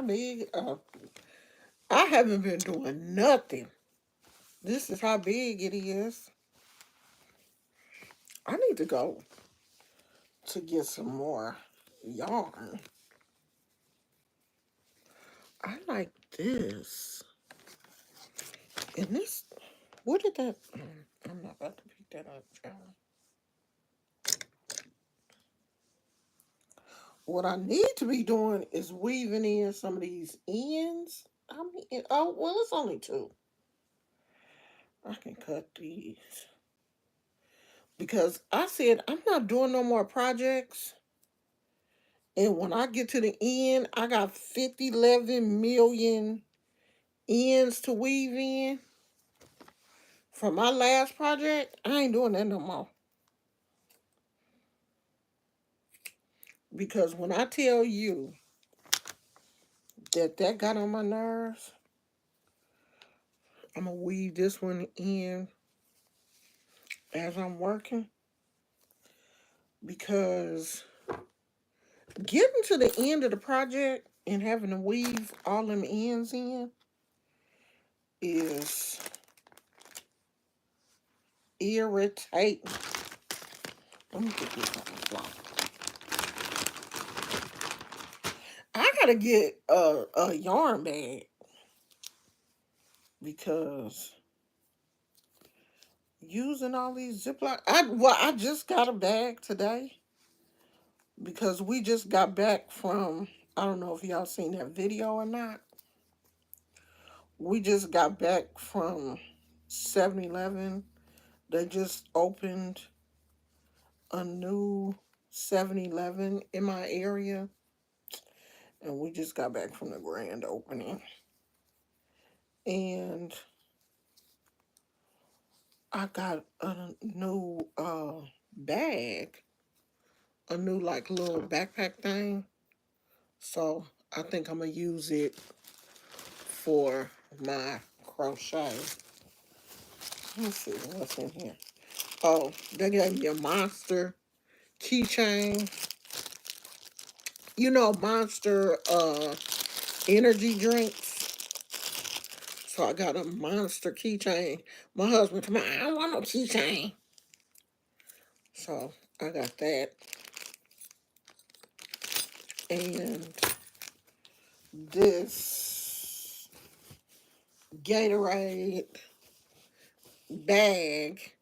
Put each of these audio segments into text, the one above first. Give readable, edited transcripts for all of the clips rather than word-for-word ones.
big. I haven't been doing nothing. This is how big it is. I need to go to get some more yarn. I like this. And this, what did that? I'm not about to pick that up, child. What I need to be doing is weaving in some of these ends. I mean, oh, well, it's only two. I can cut these. Because I said I'm not doing no more projects. And when I get to the end, I got 11 million ends to weave in. From my last project, I ain't doing that no more. Because when I tell you that got on my nerves, I'm going to weave this one in as I'm working. Because getting to the end of the project and having to weave all them ends in is irritating. Let me get this on the floor. I gotta get a yarn bag because using all these Ziploc. I just got a bag today because we just got back from. I don't know if y'all seen that video or not. We just got back from 7-Eleven. They just opened a new 7-Eleven in my area, and we just got back from the grand opening. And I got a new bag, a new like little backpack thing. So I think I'm gonna use it for my crochet. Let's see what's in here. Oh, they gave me a Monster keychain. You know, Monster energy drinks. So I got a Monster keychain. My husband told me, I don't want no keychain. So I got that. And this Gatorade bag.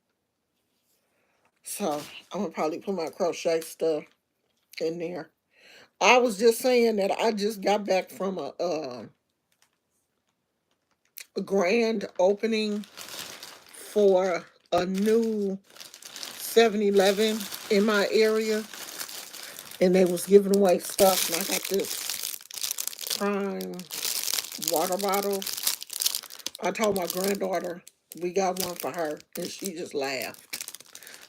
So I'm gonna probably put my crochet stuff in there. I was just saying that I just got back from a grand opening for a new 7-Eleven in my area, and they was giving away stuff, and I got this Prime water bottle. I told my granddaughter we got one for her, and she just laughed.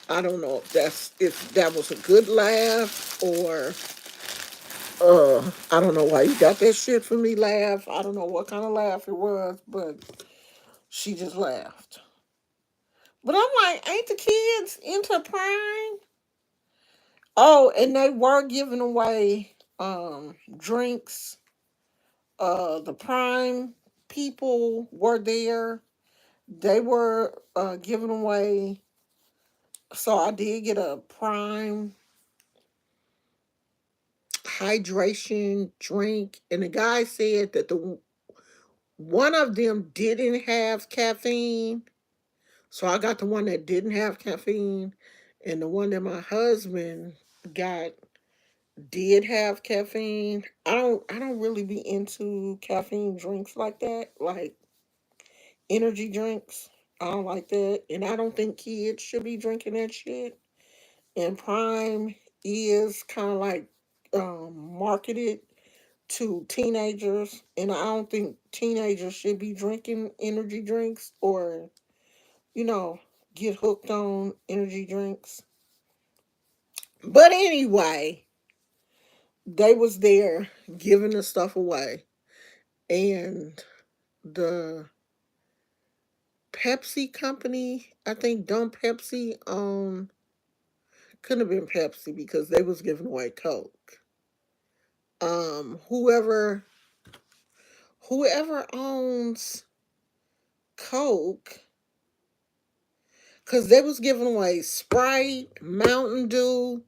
I don't know if that was a good laugh or I don't know why you got that shit for me laugh. I don't know what kind of laugh it was, but she just laughed. But I'm like, ain't the kids into Prime? Oh, and they were giving away drinks. The Prime people were there. They were giving away, so I did get a Prime hydration drink, and the guy said that the one of them didn't have caffeine, so I got the one that didn't have caffeine, and the one that my husband got did have caffeine. I don't really be into caffeine drinks like that, like energy drinks. I don't like that, and I don't think kids should be drinking that shit. And Prime is kind of like marketed to teenagers, and I don't think teenagers should be drinking energy drinks or, you know, get hooked on energy drinks. But anyway, they was there giving the stuff away, and the Pepsi company, I think Dumb Pepsi, couldn't have been Pepsi because they was giving away Coke. Whoever whoever owns Coke, because they was giving away Sprite, Mountain Dew,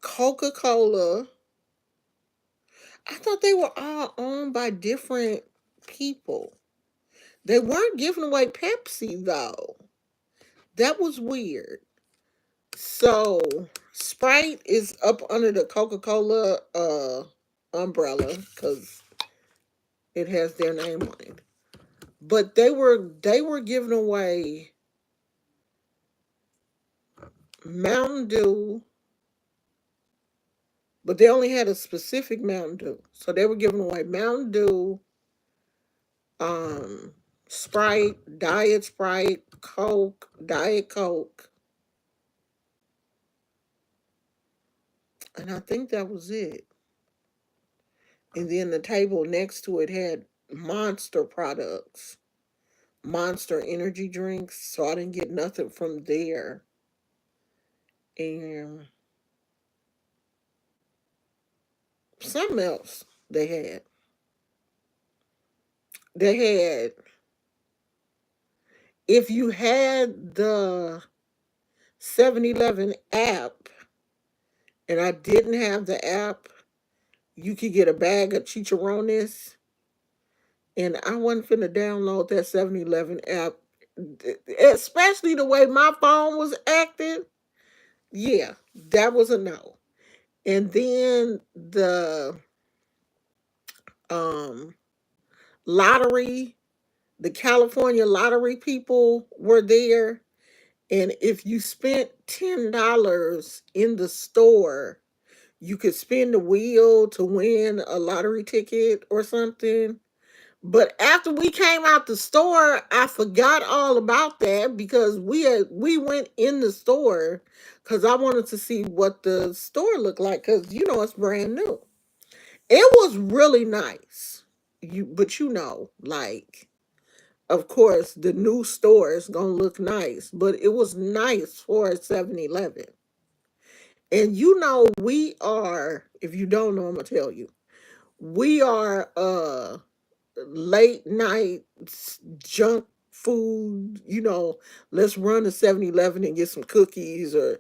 Coca-Cola. I thought they were all owned by different people. They weren't giving away Pepsi though. That was weird. So Sprite is up under the Coca-Cola umbrella because it has their name on it. But they were giving away Mountain Dew, but they only had a specific Mountain Dew. So they were giving away Mountain Dew, um, Sprite, Diet Sprite, Coke, Diet Coke, and I think that was it. And then the table next to it had Monster products, Monster energy drinks. So I didn't get nothing from there. And something else they had. They had, if you had the 7-Eleven app, and I didn't have the app, you could get a bag of chicharrones. And I wasn't finna download that 7-Eleven app, especially the way my phone was acting. Yeah, that was a no. And then the um lottery, the California lottery people were there. And if you spent $10 in the store, you could spin the wheel to win a lottery ticket or something. But after we came out the store, I forgot all about that because we went in the store because I wanted to see what the store looked like because it's brand new. It was really nice. But like, of course, the new store is gonna look nice, but it was nice for a 7-Eleven. And we are, if you don't know, I'm gonna tell you, we are late night junk food, let's run to 7-Eleven and get some cookies, or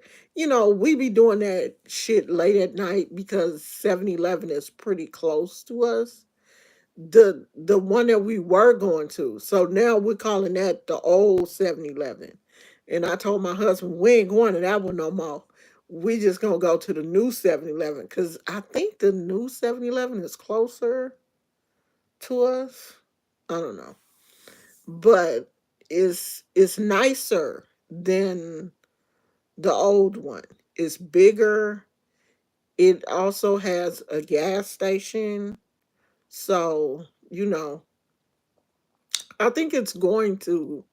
we be doing that shit late at night because 7-Eleven is pretty close to us, the one that we were going to. So now we're calling that the old 7-Eleven. And I told my husband we ain't going to that one no more. We just gonna go to the new 7-Eleven because I think the new 7-Eleven is closer to us. I don't know. But it's nicer than the old one. It's bigger. It also has a gas station. So, I think it's going to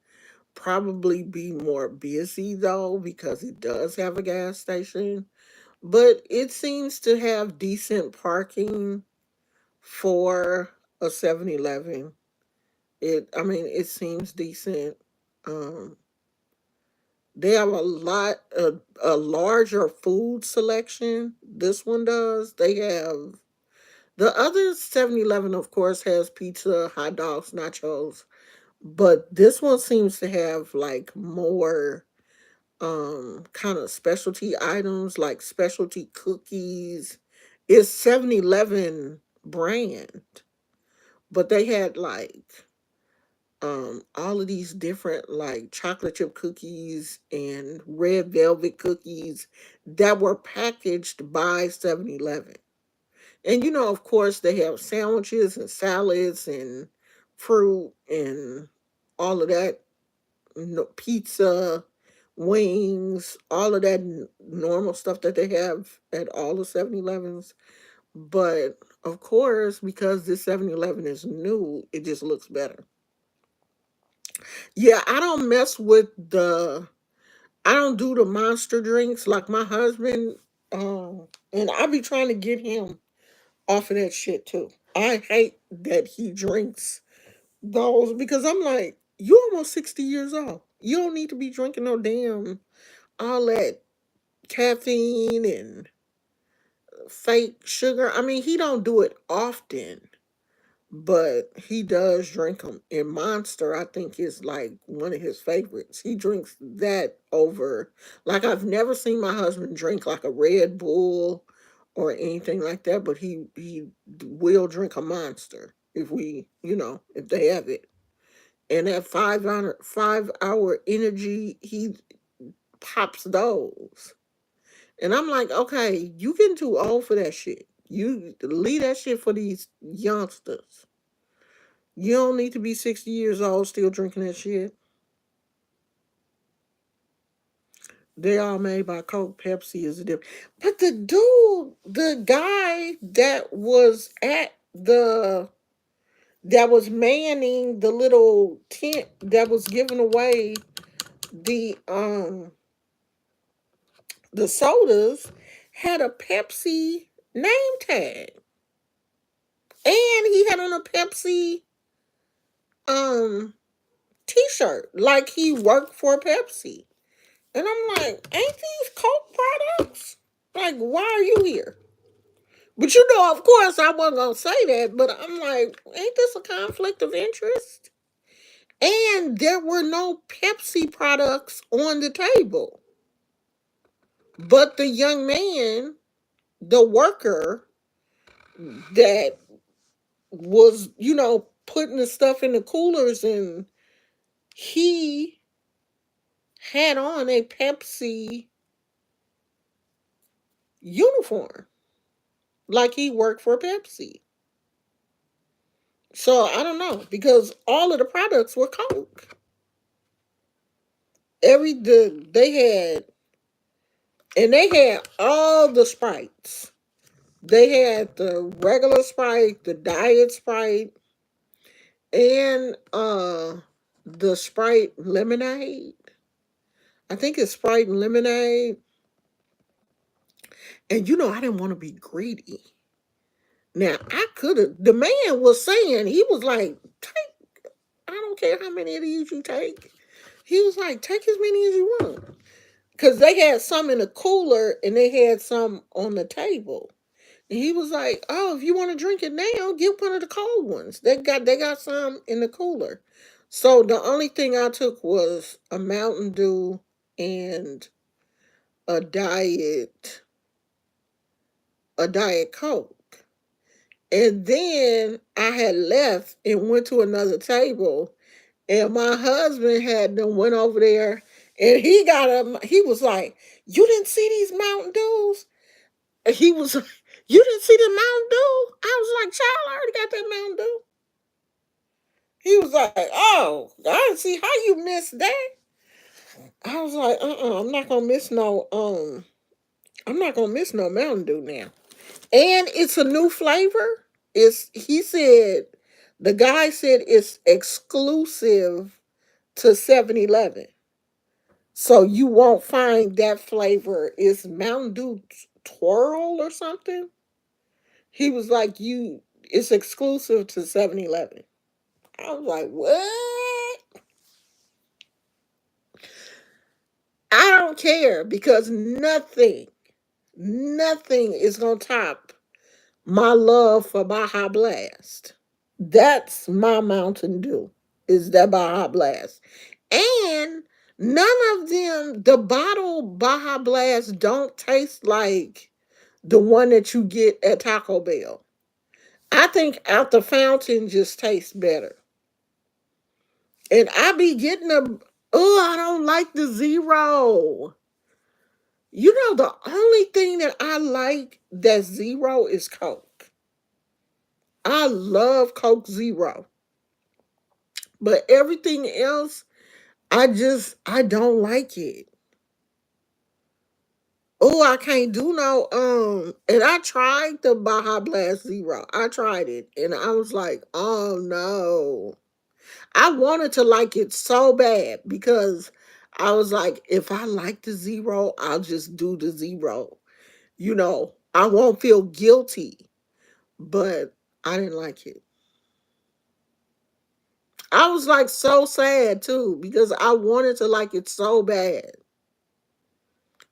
probably be more busy though because it does have a gas station. But it seems to have decent parking for a 7-Eleven. I mean, it seems decent. Um, they have a larger food selection. This one does. They have the other 7-Eleven, of course, has pizza, hot dogs, nachos, but this one seems to have like more kind of specialty items, like specialty cookies. It's 7-Eleven brand, but they had like all of these different like chocolate chip cookies and red velvet cookies that were packaged by 7-Eleven. And of course they have sandwiches and salads and fruit and all of that, pizza, wings, all of that normal stuff that they have at all the 7-Elevens. But of course, because this 7-Eleven is new, it just looks better. Yeah, I don't do the monster drinks like my husband. And I be trying to get him off of that shit too. I hate that he drinks those because I'm like, you almost 60 years old. You don't need to be drinking no damn all that caffeine and fake sugar. I mean, he don't do it often, but he does drink them. And Monster, I think, is like one of his favorites. He drinks that over, like, I've never seen my husband drink like a Red Bull or anything like that, but he will drink a Monster if we, if they have it. And at 5 hour energy, he pops those. And I'm like, okay, you getting too old for that shit. You leave that shit for these youngsters. You don't need to be 60 years old still drinking that shit. They all made by Coke. Pepsi is a different. But the guy that was manning the little tent that was giving away the um the sodas had a Pepsi name tag. And he had on a Pepsi um t-shirt. Like he worked for Pepsi. And I'm like, ain't these Coke products? Like, why are you here? But of course, I wasn't going to say that, but I'm like, ain't this a conflict of interest? And there were no Pepsi products on the table. But the young man, the worker that was, putting the stuff in the coolers, and he had on a Pepsi uniform. Like he worked for Pepsi. So I don't know, because all of the products were Coke. They had, and they had all the Sprites. They had the regular Sprite, the diet Sprite, and the Sprite lemonade. I think it's Sprite and lemonade. And I didn't want to be greedy. Now I could have. The man was saying, he was like, take. I don't care how many of these you take. He was like, take as many as you want. Because they had some in the cooler and they had some on the table. And he was like, oh, if you want to drink it now, get one of the cold ones. They got some in the cooler. So the only thing I took was a Mountain Dew and a diet a diet Coke. And then I had left and went to another table, and my husband had them went over there, and he was like, you didn't see these Mountain Dews? And he was like, you didn't see the Mountain Dew? I was like, child, I already got that Mountain Dew. He was like, oh, I didn't see how you missed that. I was like, I'm not gonna miss no Mountain Dew now. And it's a new flavor. The guy said it's exclusive to 7-Eleven. So you won't find that flavor. It's Mountain Dew Twirl or something. He was like, it's exclusive to 7-Eleven. I was like, what? I don't care, because nothing is going to top my love for Baja Blast. That's my Mountain Dew, is that Baja Blast. And none of them, the bottle Baja Blast, don't taste like the one that you get at Taco Bell. I think out the fountain just tastes better. And I be getting I don't like the zero. The only thing that I like that's zero is Coke. I love Coke Zero. But everything else, I don't like it. Oh, I can't do no and I tried the Baja Blast Zero. I tried it and I was like, oh no. I wanted to like it so bad, because I was like, if I like the zero, I'll just do the zero. I won't feel guilty. But I didn't like it. I was like so sad too, because I wanted to like it so bad.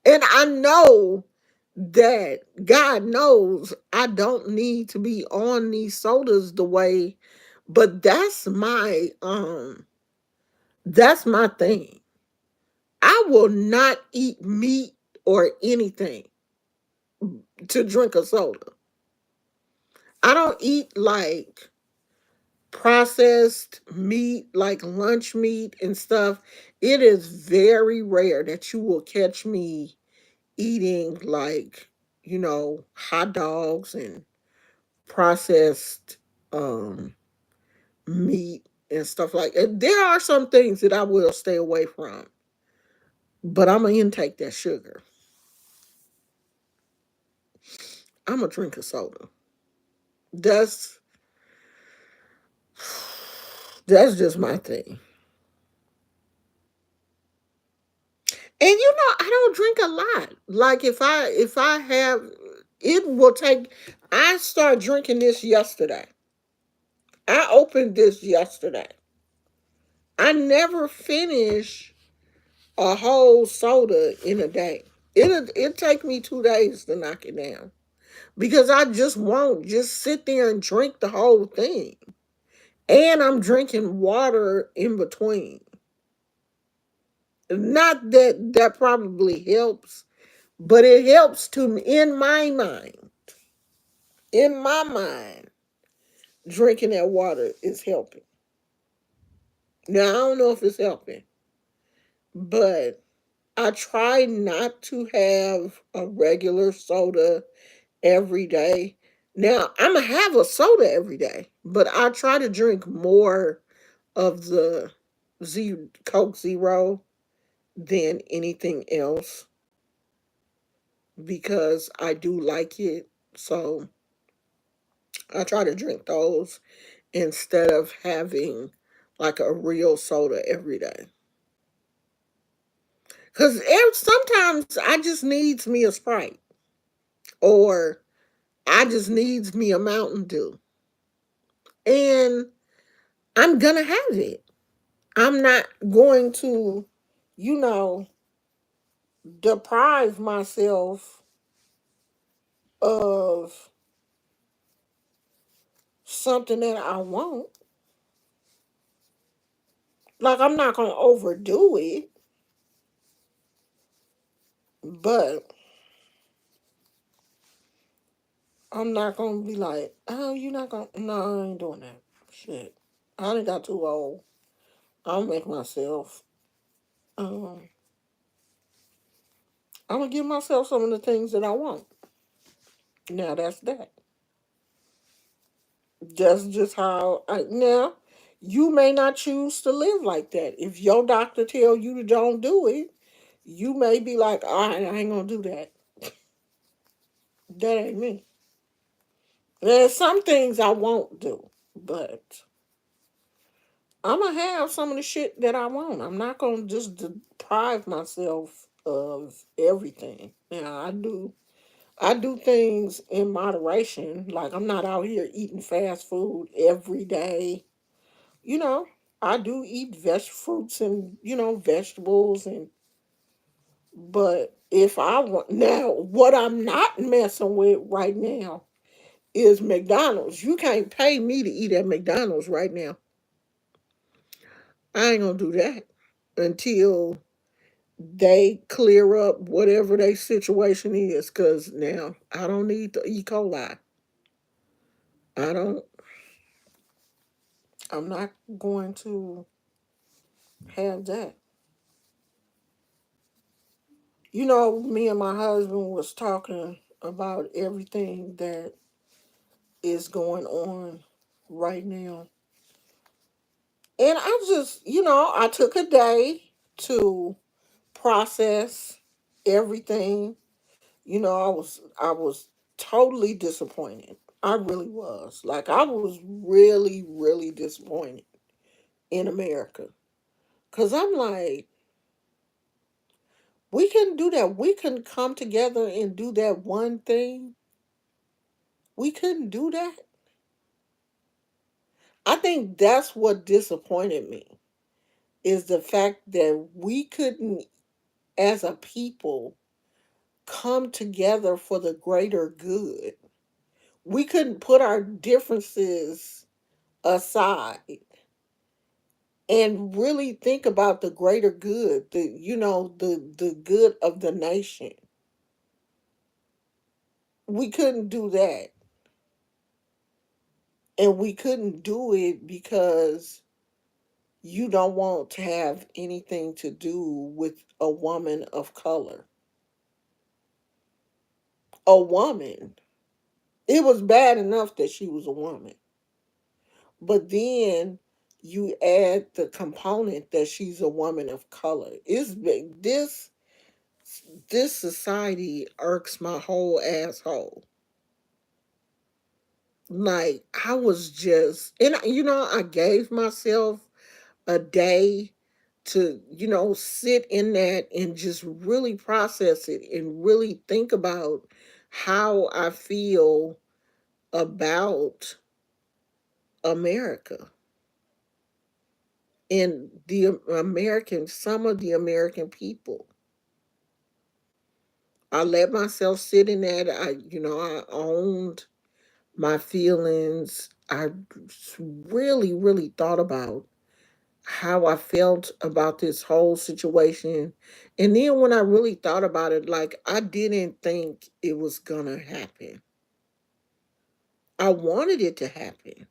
And I know that God knows I don't need to be on these sodas the way, but that's my thing. I will not eat meat or anything to drink a soda. I don't eat like processed meat, like lunch meat and stuff. It is very rare that you will catch me eating like, hot dogs and processed um meat and stuff like that. There are some things that I will stay away from, but I'm gonna intake that sugar. I'm gonna drink a soda. That's that's just my thing. And I don't drink a lot. Like if I have, it will take. I started drinking this yesterday. I opened this yesterday. I never finish a whole soda in a day. It take me 2 days to knock it down because I just won't just sit there and drink the whole thing. And I'm drinking water in between. Not that that probably helps, but it helps to in my mind. In my mind, drinking that water is helping. Now I don't know if it's helping, but I try not to have a regular soda every day. Now I'm gonna have a soda every day, but I try to drink more of the Coke Zero than anything else because I do like it. So I try to drink those instead of having like a real soda every day. Because sometimes I just needs me a Sprite or I just needs me a Mountain Dew. And I'm going to have it. I'm not going to, you know, deprive myself of something that I want. Like, I'm not going to overdo it, but I'm not going to be like, oh, you're not going to, no, I ain't doing that. Shit. I done got too old. I'll make myself, um, I'm going to give myself some of the things that I want. Now, that's that. That's just how now you may not choose to live like that. If your doctor tell you to don't do it, you may be like, all right, I ain't gonna do that. That ain't me. There's some things I won't do, but I'm gonna have some of the shit that I want. I'm not gonna just deprive myself of everything. Now I do things in moderation. Like I'm not out here eating fast food every day. You know, I do eat fruits and vegetables but if I want now, what I'm not messing with right now is McDonald's. You can't pay me to eat at McDonald's right now. I ain't gonna do that until they clear up whatever their situation is. Cause now I don't need the E. coli. I don't. I'm not going to have that. Me and my husband was talking about everything that is going on right now. And I took a day to process everything. I was totally disappointed. I really was. Like I was really, really disappointed in America. Cause I'm like, we can do that. We can come together and do that one thing. We couldn't do that. I think that's what disappointed me is the fact that we couldn't, as a people, come together for the greater good. We couldn't put our differences aside and really think about the greater good, the good of the nation. We couldn't do that. And we couldn't do it because you don't want to have anything to do with a woman of color. A woman. It was bad enough that she was a woman. But then you add the component that she's a woman of color. This society irks my whole asshole. Like I was just, and I gave myself a day to sit in that and just really process it and really think about how I feel about America and some of the American people. I let myself sit in that. I owned my feelings. I really, really thought about how I felt about this whole situation. And then when I really thought about it, like I didn't think it was gonna happen. I wanted it to happen,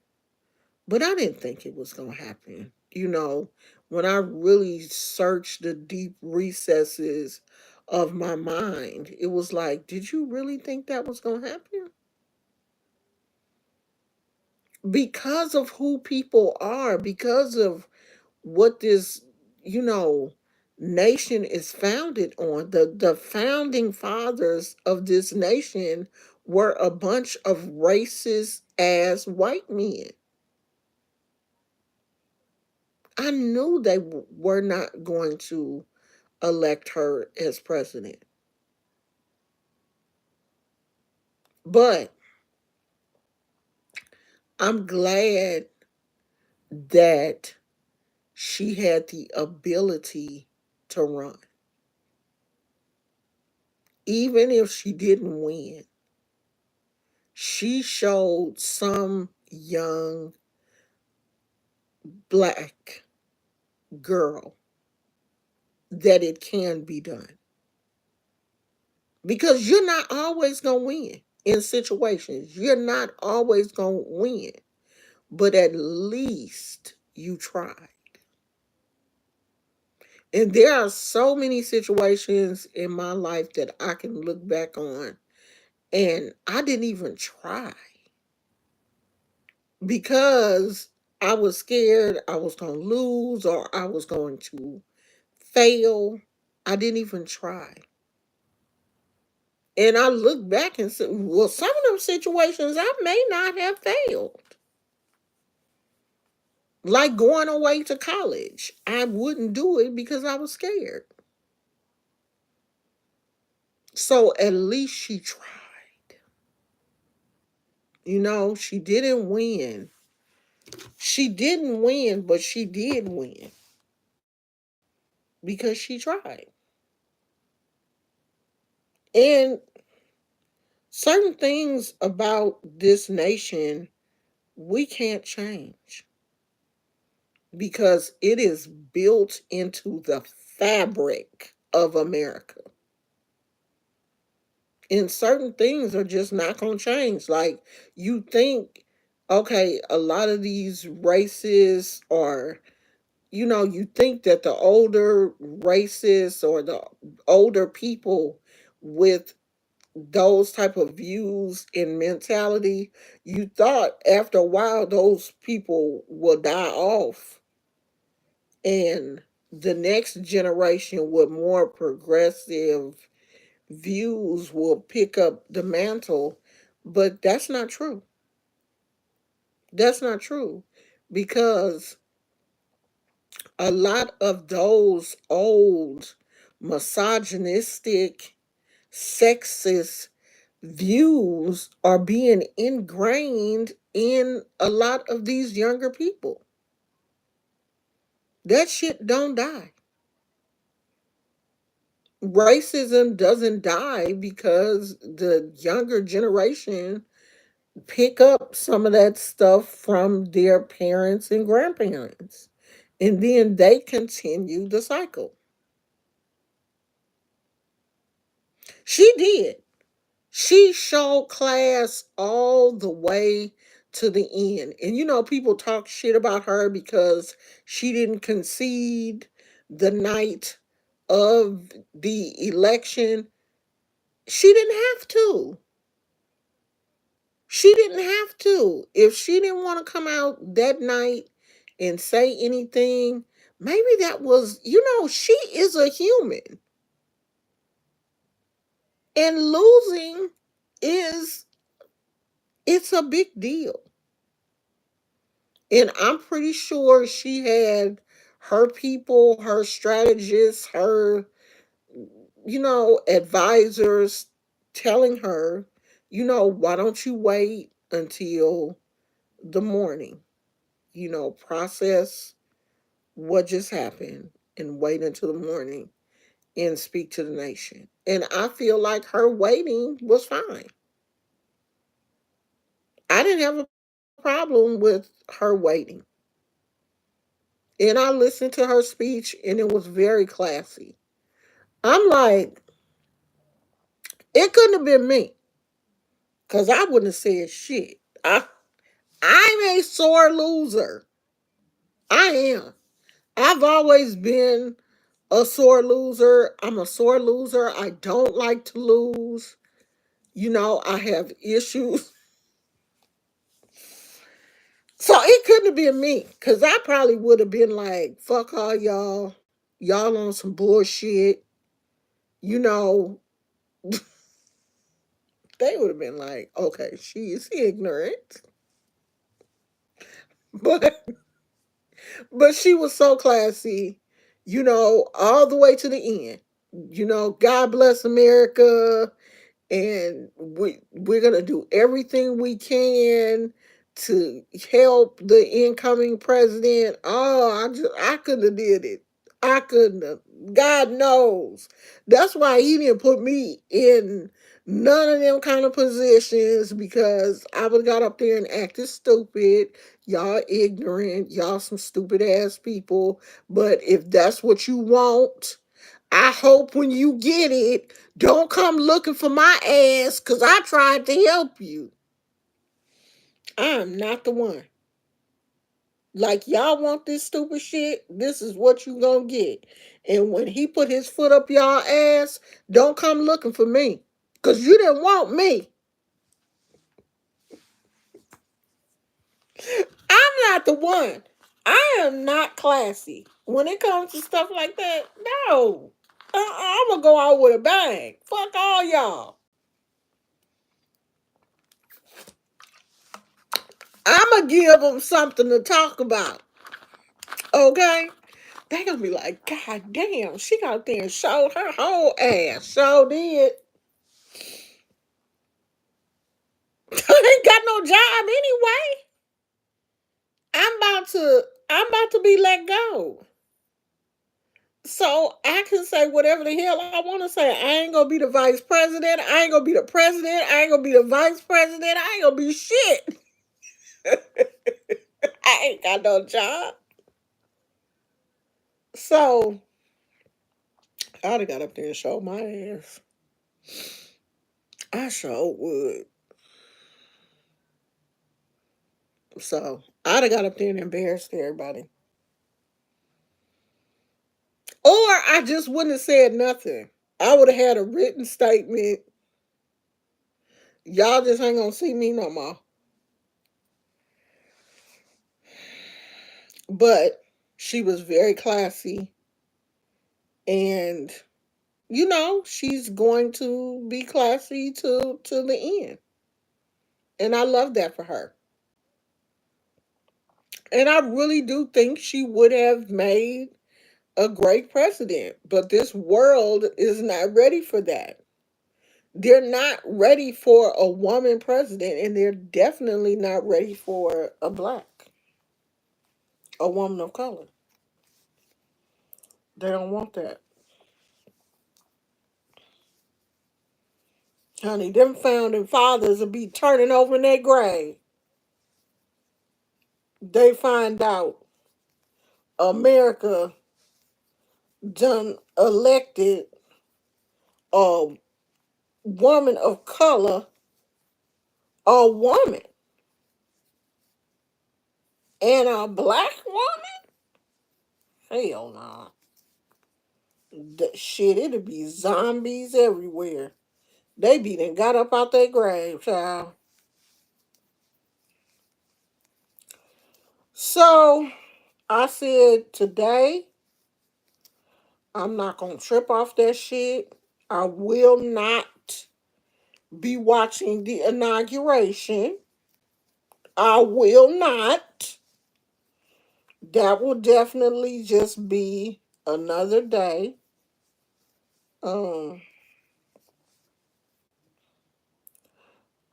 but I didn't think it was gonna happen. When I really searched the deep recesses of my mind, it was like, did you really think that was gonna happen? Because of who people are, because of what this, you know, nation is founded on. The founding fathers of this nation were a bunch of racist ass white men. I knew they were not going to elect her as president. But I'm glad that she had the ability to run. Even if she didn't win, she showed some young black girl that it can be done. Because you're not always going to win in situations. You're not always going to win, but at least you tried. And there are so many situations in my life that I can look back on and I didn't even try because I was scared I was going to lose or I was going to fail. I didn't even try. And I look back and say, well, some of them situations I may not have failed. Like going away to college. I wouldn't do it because I was scared. So at least she tried. She didn't win. She didn't win, but she did win because she tried. And certain things about this nation we can't change because it is built into the fabric of America. And certain things are just not going to change. Like you think, okay, a lot of these races are, you think that the older races or the older people with those type of views and mentality, you thought after a while those people will die off and the next generation with more progressive views will pick up the mantle, but that's not true. That's not true because a lot of those old misogynistic, sexist views are being ingrained in a lot of these younger people. That shit don't die. racism doesn't die because the younger generation pick up some of that stuff from their parents and grandparents. And then they continue the cycle. She did. She showed class all the way to the end. And people talk shit about her because she didn't concede the night of the election. She didn't have to. She didn't have to. If she didn't want to come out that night and say anything, maybe that was, she is a human. And losing is it's a big deal. And I'm pretty sure she had her people, her strategists, her, advisors telling her, why don't you wait until the morning? Process what just happened and wait until the morning and speak to the nation. And I feel like her waiting was fine. I didn't have a problem with her waiting. And I listened to her speech and it was very classy. I'm like, it couldn't have been me because I wouldn't have said shit. I'm a sore loser. I am. I've always been a sore loser. I'm a sore loser. I don't like to lose. I have issues. So it couldn't have been me because I probably would have been like, fuck all y'all. Y'all on some bullshit. You know, they would have been like, okay, she's ignorant. But she was so classy, all the way to the end. God bless America, and we're gonna do everything we can to help the incoming president. Oh, I couldn't have did it. I couldn't have. God knows. That's why he didn't put me in none of them kind of positions because I would have got up there and acted stupid. Y'all ignorant. Y'all some stupid ass people. But if that's what you want, I hope when you get it, don't come looking for my ass because I tried to help you. I'm not the one. Like, y'all want this stupid shit? This is what you gonna get. And when he put his foot up y'all ass, don't come looking for me because you didn't want me. I'm not the one. I am not classy. When it comes to stuff like that, no. I'm gonna go out with a bang. Fuck all y'all. I'm gonna give them something to talk about. Okay? They gonna be like, God damn, she got there and showed her whole ass. So did. I ain't got no job anyway. I'm about to be let go. So I can say whatever the hell I want to say. I ain't gonna be the vice president. I ain't gonna be the president. I ain't gonna be the vice president. I ain't gonna be shit. I ain't got no job. So I'd have got up there and showed my ass. I sure would. So I'd have got up there and embarrassed everybody. Or I just wouldn't have said nothing. I would have had a written statement. Y'all just ain't gonna see me no more. But she was very classy and she's going to be classy to the end. And I love that for her. And I really do think she would have made a great president. But this world is not ready for that. They're not ready for a woman president, and they're definitely not ready for a woman of color. They don't want that. Honey, them founding fathers will be turning over in their grave. They find out America done elected a woman of color, a woman, and a black woman? Hell no. That shit, it'll be zombies everywhere. They be done got up out their grave, child. So I said today I'm not gonna trip off that shit. I will not be watching the inauguration. I will not. That will definitely just be another day. Um,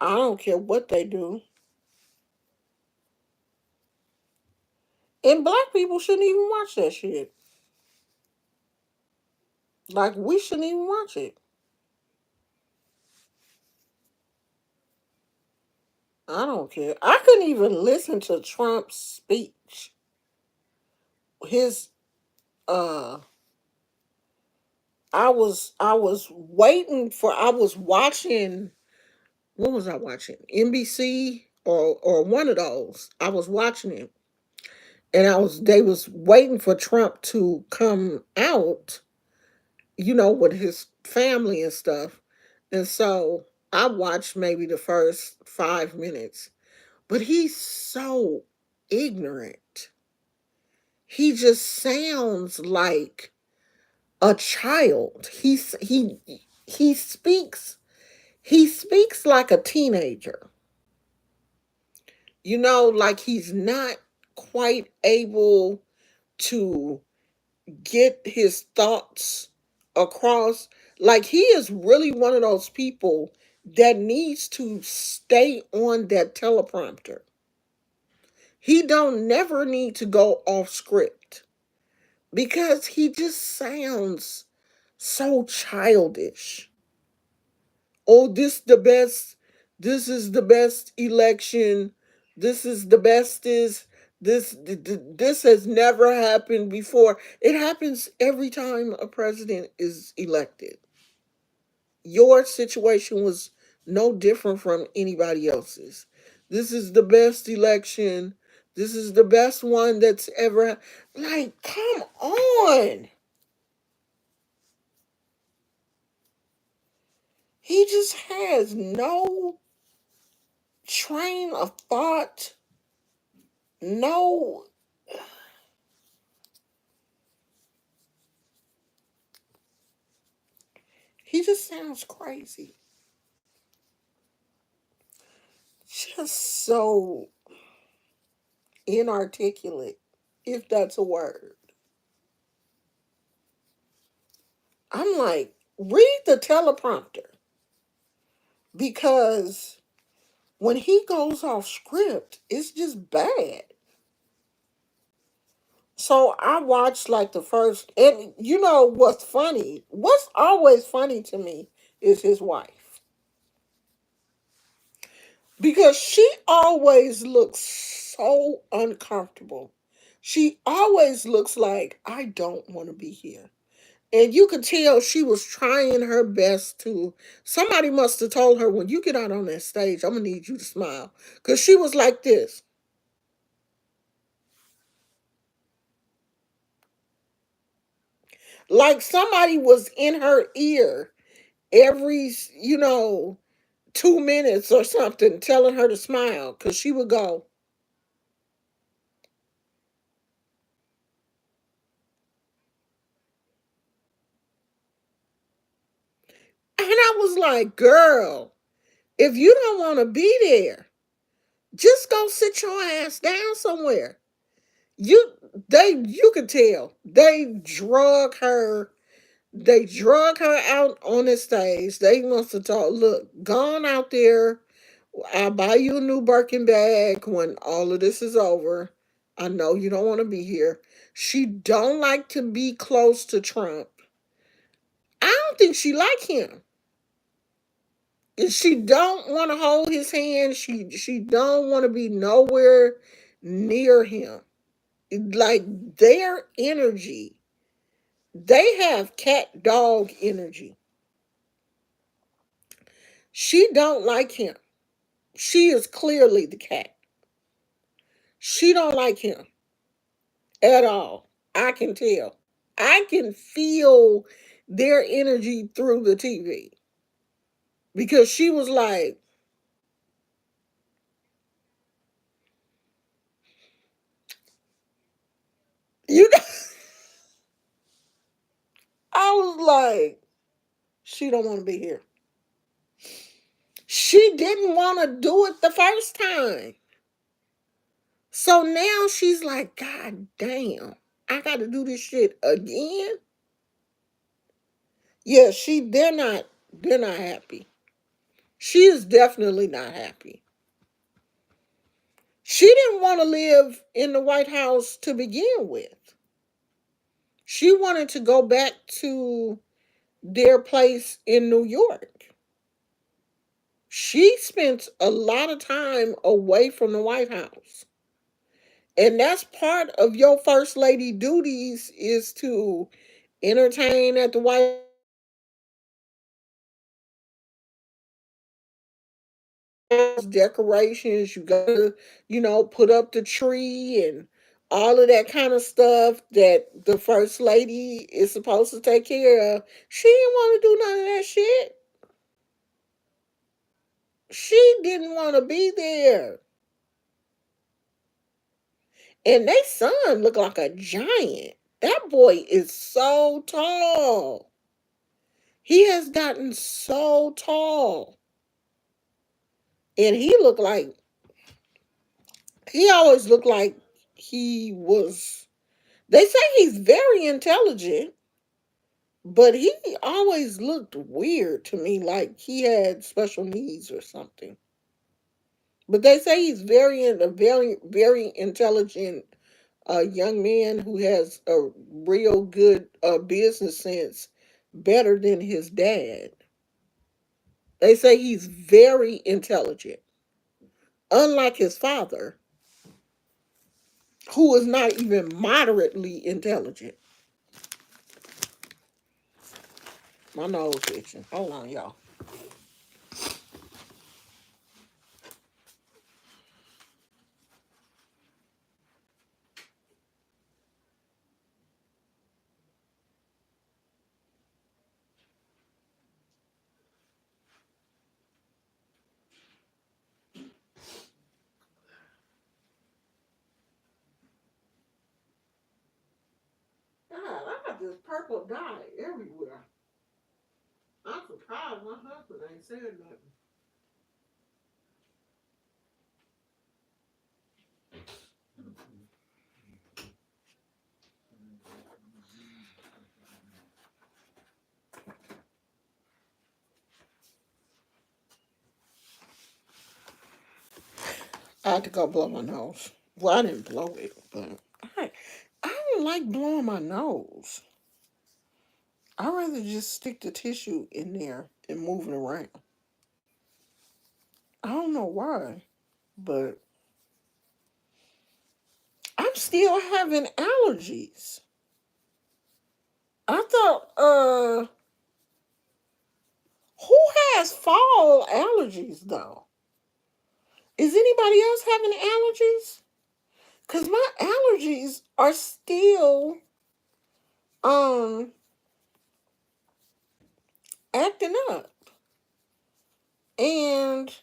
I don't care what they do. And black people shouldn't even watch that shit. Like we shouldn't even watch it. I don't care. I couldn't even listen to Trump's speech. His uh I was waiting for I was watching what was I watching? NBC or one of those. I was watching it. And they was waiting for Trump to come out, with his family and stuff. And so I watched maybe the first 5 minutes. But he's so ignorant. He just sounds like a child. He speaks like a teenager. Like he's not quite able to get his thoughts across. Like he is really one of those people that needs to stay on that teleprompter. He don't never need to go off script because he just sounds so childish. Oh, this is the best election. This is the bestest. This has never happened before. It happens every time a president is elected. Your situation was no different from anybody else's. This is the best election. This is the best one that's ever. Like, come on. He just has no train of thought. No. He just sounds crazy. Just so inarticulate, if that's a word. I'm like, read the teleprompter because when he goes off script, it's just bad. So I watched like the first, and you know what's funny? What's always funny to me is his wife because she always looks so uncomfortable. She always looks like, I don't want to be here. And you could tell she was trying her best to. Somebody must have told her, when you get out on that stage, I'm going to need you to smile. Because she was like this. Like somebody was in her ear every, 2 minutes or something, telling her to smile. Because she would go. And I was like, girl, if you don't want to be there, just go sit your ass down somewhere. You you could tell they drug her out on the stage. They must have told, look, gone out there. I'll buy you a new Birkin bag when all of this is over. I know you don't want to be here. She don't like to be close to Trump. I don't think she like him. She don't want to hold his hand. She don't want to be nowhere near him. Like their energy, they have cat dog energy. She don't like him. She is clearly the cat. She don't like him at all. I can tell. I can feel their energy through the TV because she was like, you know, I was like, she don't want to be here. She didn't want to do it the first time. So now she's like, God damn, I got to do this shit again. Yeah, they're not happy. She is definitely not happy. She didn't want to live in the White House to begin with. She wanted to go back to their place in New York. She spent a lot of time away from the White House. And that's part of your first lady duties is to entertain at the White House, decorations. You gotta, put up the tree and all of that kind of stuff that the first lady is supposed to take care of. She didn't want to do none of that shit. She didn't want to be there. And they son looked like a giant. That boy is so tall. He has gotten so tall. And he always looked like he was, they say he's very intelligent, but he always looked weird to me, like he had special needs or something. But they say he's a very, very intelligent young man who has a real good business sense, better than his dad. They say he's very intelligent, unlike his father, who is not even moderately intelligent. My nose itching. Hold on, y'all. God, I got this purple dye everywhere. I'm surprised my husband ain't said nothing. I had to go blow my nose. Well, I didn't blow it, but I, I don't like blowing my nose. I'd rather just stick the tissue in there and move it around. I don't know why, but I'm still having allergies. I thought, who has fall allergies though? Is anybody else having allergies? Cause my allergies are still um acting up, and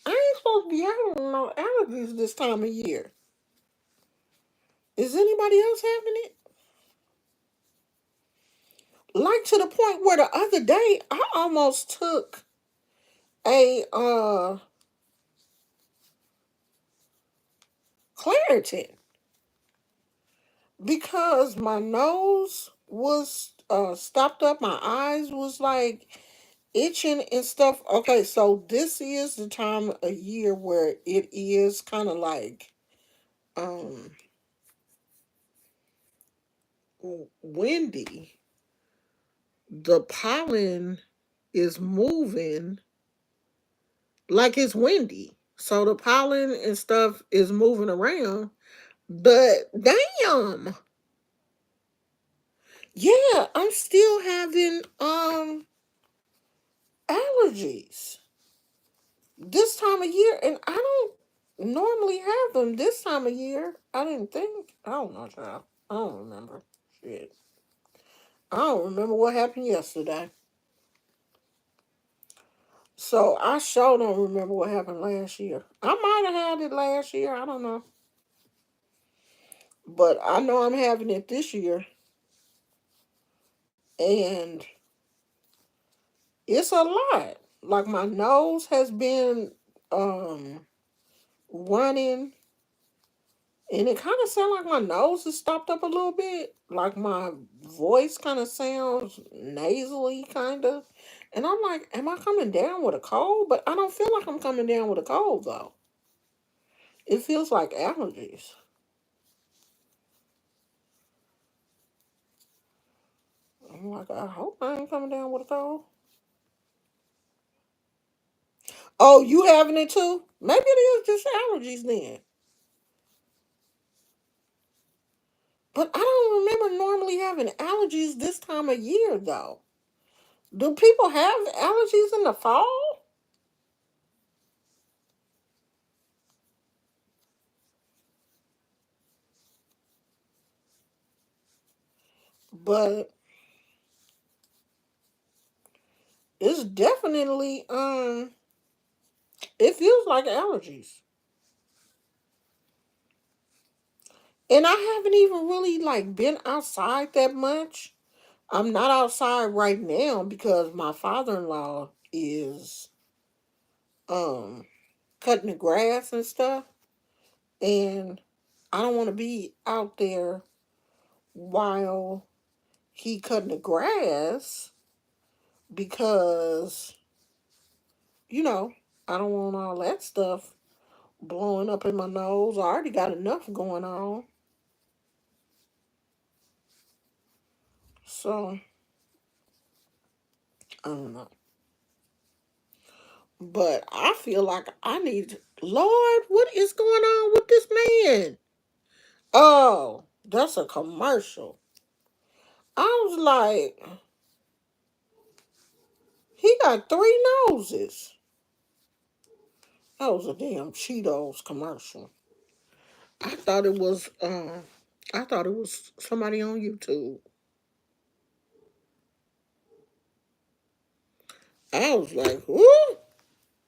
I ain't supposed to be having no allergies this time of year. Is anybody else having it? Like to the point where the other day I almost took a Claritin because my nose was stopped up, my eyes was like itching and stuff. Okay, so this is the time of year where it is kind of like um windy. The pollen is moving like it's windy. So the pollen and stuff is moving around. But damn. Yeah, I'm still having allergies this time of year, and I don't normally have them this time of year. I didn't think. I don't know, child. I don't remember. Shit. I don't remember what happened yesterday. So I sure don't remember what happened last year. I might have had it last year. I don't know. But I know I'm having it this year. And it's a lot. Like my nose has been um running, and it kind of sounds like my nose is stopped up a little bit. Like my voice kind of sounds nasally, kind of. And I'm like, am I coming down with a cold? But I don't feel like I'm coming down with a cold though. It feels like allergies. I'm like, I hope I ain't coming down with a cold. Oh, you having it too? Maybe it is just allergies then. But I don't remember normally having allergies this time of year though. Do people have allergies in the fall? But it's definitely it feels like allergies. And I haven't even really like been outside that much. I'm not outside right now because my father-in-law is um cutting the grass and stuff, and I don't want to be out there while he cutting the grass because you know I don't want all that stuff blowing up in my nose. I already got enough going on. So I don't know. But I feel like I need, Lord, what is going on with this man? Oh, that's a commercial. I was like, he got three noses. That was a damn Cheetos commercial. I thought it was somebody on YouTube. I was like, whoo,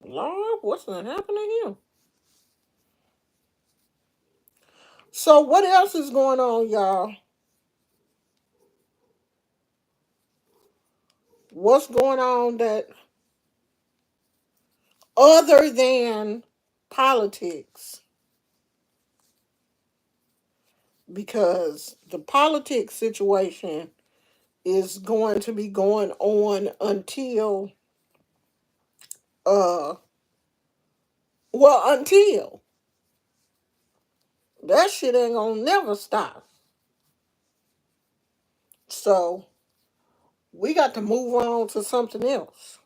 Lord, what's gonna happen to him? So what else is going on, y'all? What's going on that other than politics? Because the politics situation is going to be going on until uh until that shit ain't gonna never stop. So we got to move on to something else.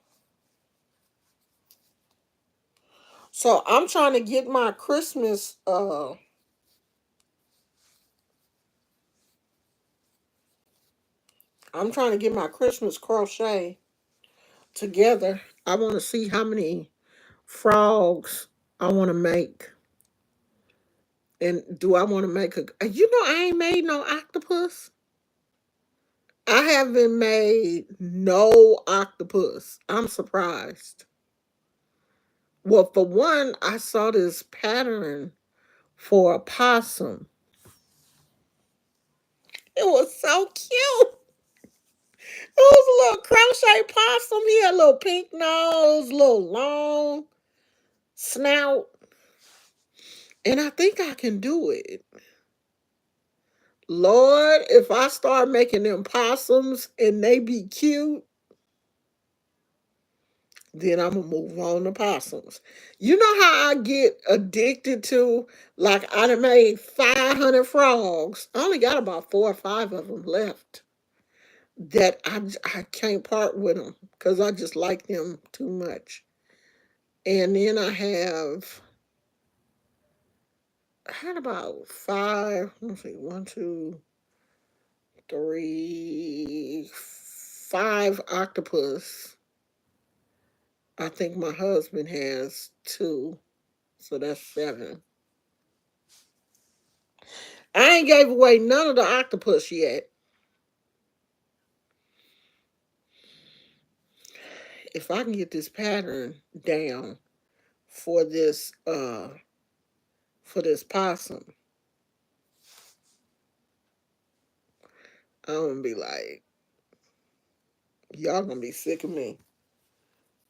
So I'm trying to get my Christmas crochet together. I want to see how many frogs I want to make. And do I want to make I ain't made no octopus. I haven't made no octopus. I'm surprised. Well, for one, I saw this pattern for a possum. It was so cute. It was a little crochet possum. He had a little pink nose, little long snout. And I think I can do it. Lord, if I start making them possums and they be cute, then I'm gonna move on to possums. You know how I get addicted to, like, I done made 500 frogs. I only got about 4 or 5 of them left that I can't part with them because I just like them too much. And then I had about five, let's see, one, two, three, five octopus. I think my husband has two, so that's seven. I ain't gave away none of the octopus yet. If I can get this pattern down for this possum, I'm gonna be like, y'all gonna be sick of me.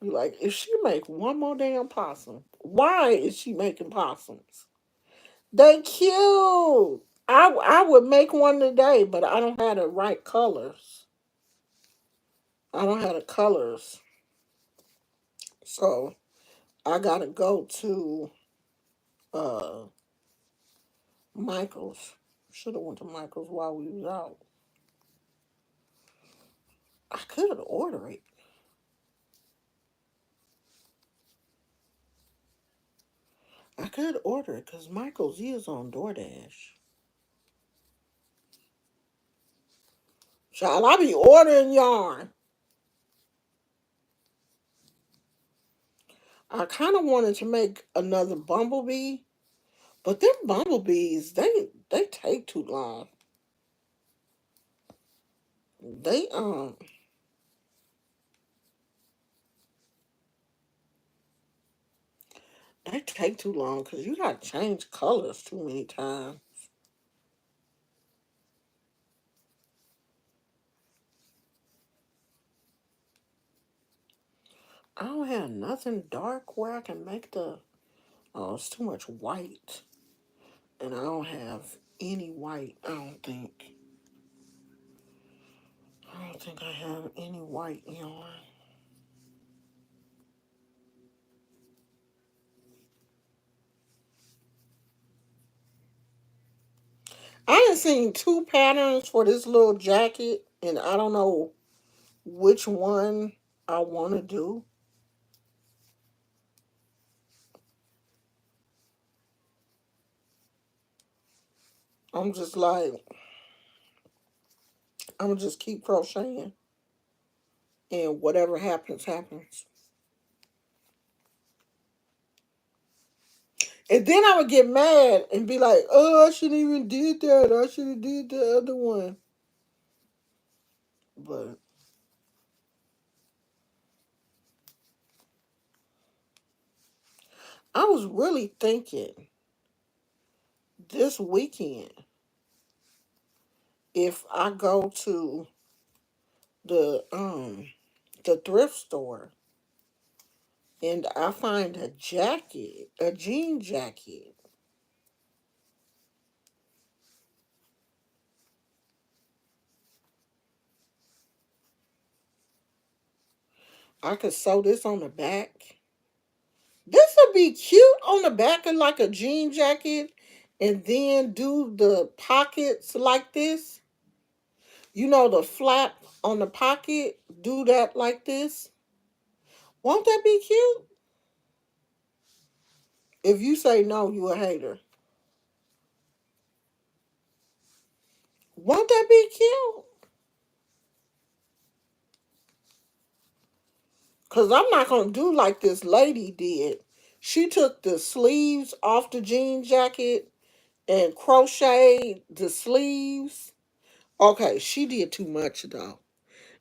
Be like, if she make one more damn possum, why is she making possums? They cute. I would make one today, but I don't have the right colors. I don't have the colors, so I gotta go to uh Michael's. Should have went to Michael's while we was out. I could order it. I could order it because Michael's is on DoorDash. Child, I be ordering yarn. I kind of wanted to make another bumblebee, but them bumblebees, they take too long. They they take too long because you gotta change colors too many times. I don't have nothing dark where I can make the. Oh, it's too much white, and I don't have any white. I don't think. I don't think I have any white yarn. I done seen two patterns for this little jacket, and I don't know which one I want to do. I'm just like, I'm gonna just keep crocheting, and whatever happens, happens. And then I would get mad and be like, "Oh, I shouldn't even did that. I should have did the other one." But I was really thinking this weekend if I go to the um the thrift store and I find a jacket, a jean jacket, I could sew this on the back. This would be cute on the back of like a jean jacket and then do the pockets like this. You know the flap on the pocket, do that like this. Won't that be cute? If you say no, you a hater. Won't that be cute? Cause I'm not gonna do like this lady did. She took the sleeves off the jean jacket and crocheted the sleeves. Okay, she did too much though.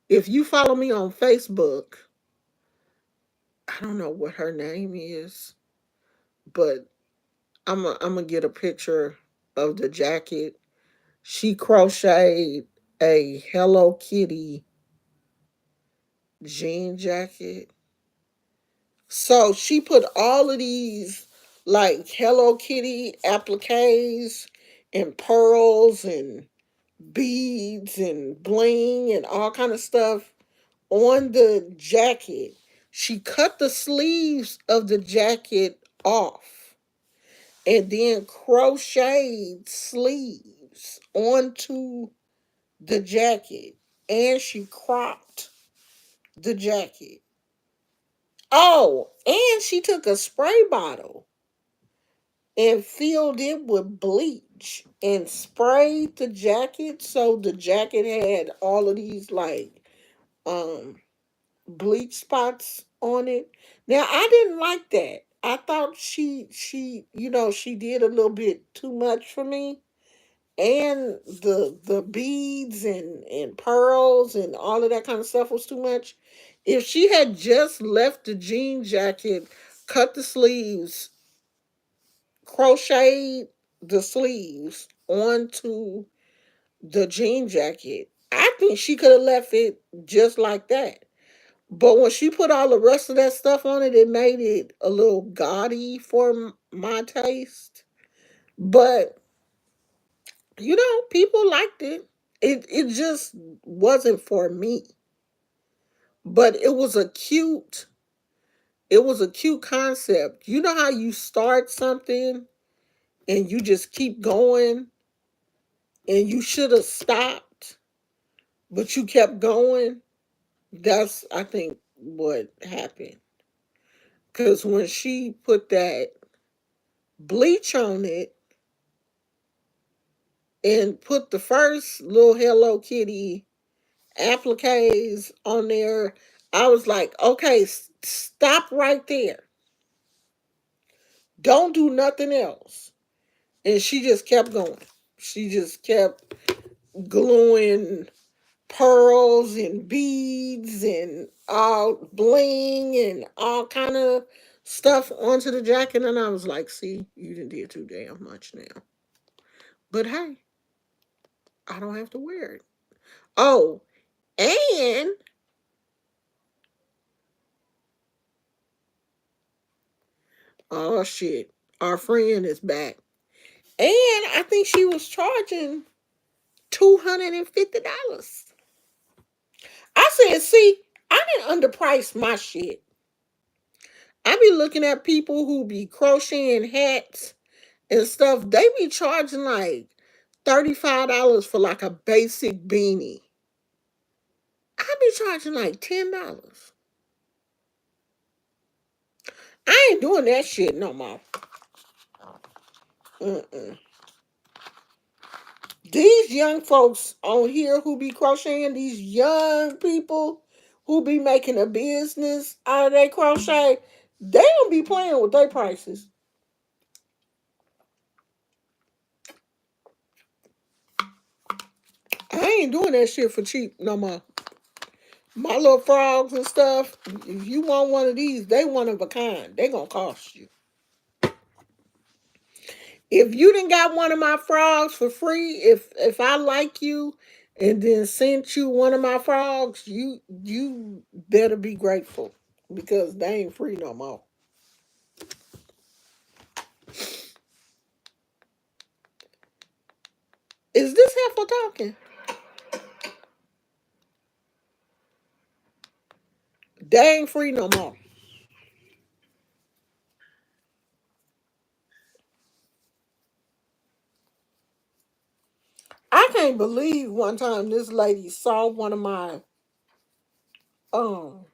If you follow me on Facebook, I don't know what her name is, but I'm gonna get a picture of the jacket. She crocheted a Hello Kitty jean jacket. So she put all of these like Hello Kitty appliques and pearls and beads and bling and all kind of stuff on the jacket. She cut the sleeves of the jacket off and then crocheted sleeves onto the jacket and she cropped the jacket. Oh, and she took a spray bottle and filled it with bleach and sprayed the jacket so the jacket had all of these like um bleach spots on it. Now I didn't like that. I thought she did a little bit too much for me. And the beads and pearls and all of that kind of stuff was too much. If she had just left the jean jacket, cut the sleeves, crocheted the sleeves onto the jean jacket, I think she could have left it just like that. But when she put all the rest of that stuff on it, it made it a little gaudy for my taste. But people liked it. It just wasn't for me. But it was a cute concept. You know how you start something and you just keep going and you should have stopped, but you kept going? That's I think what happened. Cause when she put that bleach on it and put the first little Hello Kitty appliques on there, I was like, okay, stop right there. Don't do nothing else. And she just kept going. She just kept gluing pearls and beads and all bling and all kind of stuff onto the jacket. And I was like, see, you didn't do too damn much now. But hey, I don't have to wear it. Oh, and oh shit, our friend is back. And I think she was charging $250. I said, see, I didn't underprice my shit. I be looking at people who be crocheting hats and stuff. They be charging like $35 for like a basic beanie. I be charging like $10. I ain't doing that shit no more. Mm-mm. These young folks on here who be crocheting, these young people who be making a business out of their crochet, they don't be playing with their prices. I ain't doing that shit for cheap no more. My little frogs and stuff, if you want one of these, they one of a kind. They gonna cost you. If you didn't got one of my frogs for free, if I like you and then sent you one of my frogs, you better be grateful because they ain't free no more. Is this helpful talking? They ain't free no more. I can't believe one time this lady saw one of my um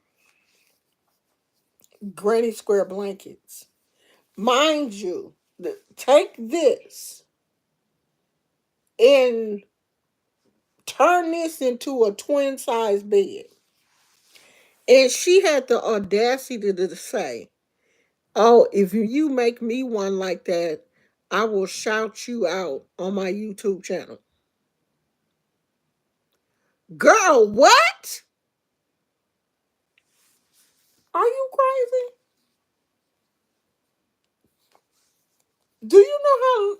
granny square blankets. Mind you, take this and turn this into a twin size bed. And she had the audacity to say, oh, if you make me one like that, I will shout you out on my YouTube channel. Girl, what? Are you crazy? Do you know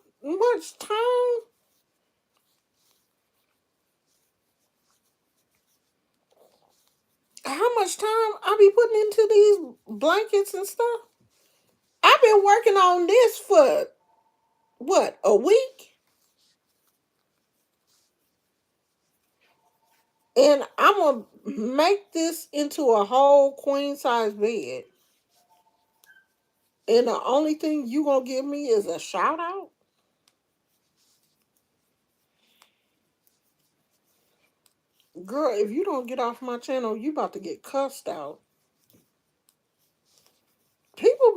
how much time I be putting into these blankets and stuff? I've been working on this for what, a week? And I'm gonna make this into a whole queen size bed. And the only thing you gonna give me is a shout out? Girl, if you don't get off my channel, you about to get cussed out.